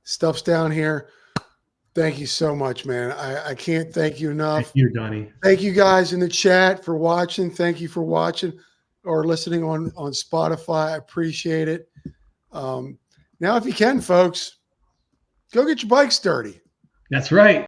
Stuff's down here. Thank you so much, man. I can't thank you enough. Thank you, Johnny. Thank you guys in the chat for watching. Thank you for watching or listening on Spotify. I appreciate it. Now, if you can, folks, go get your bikes dirty. That's right.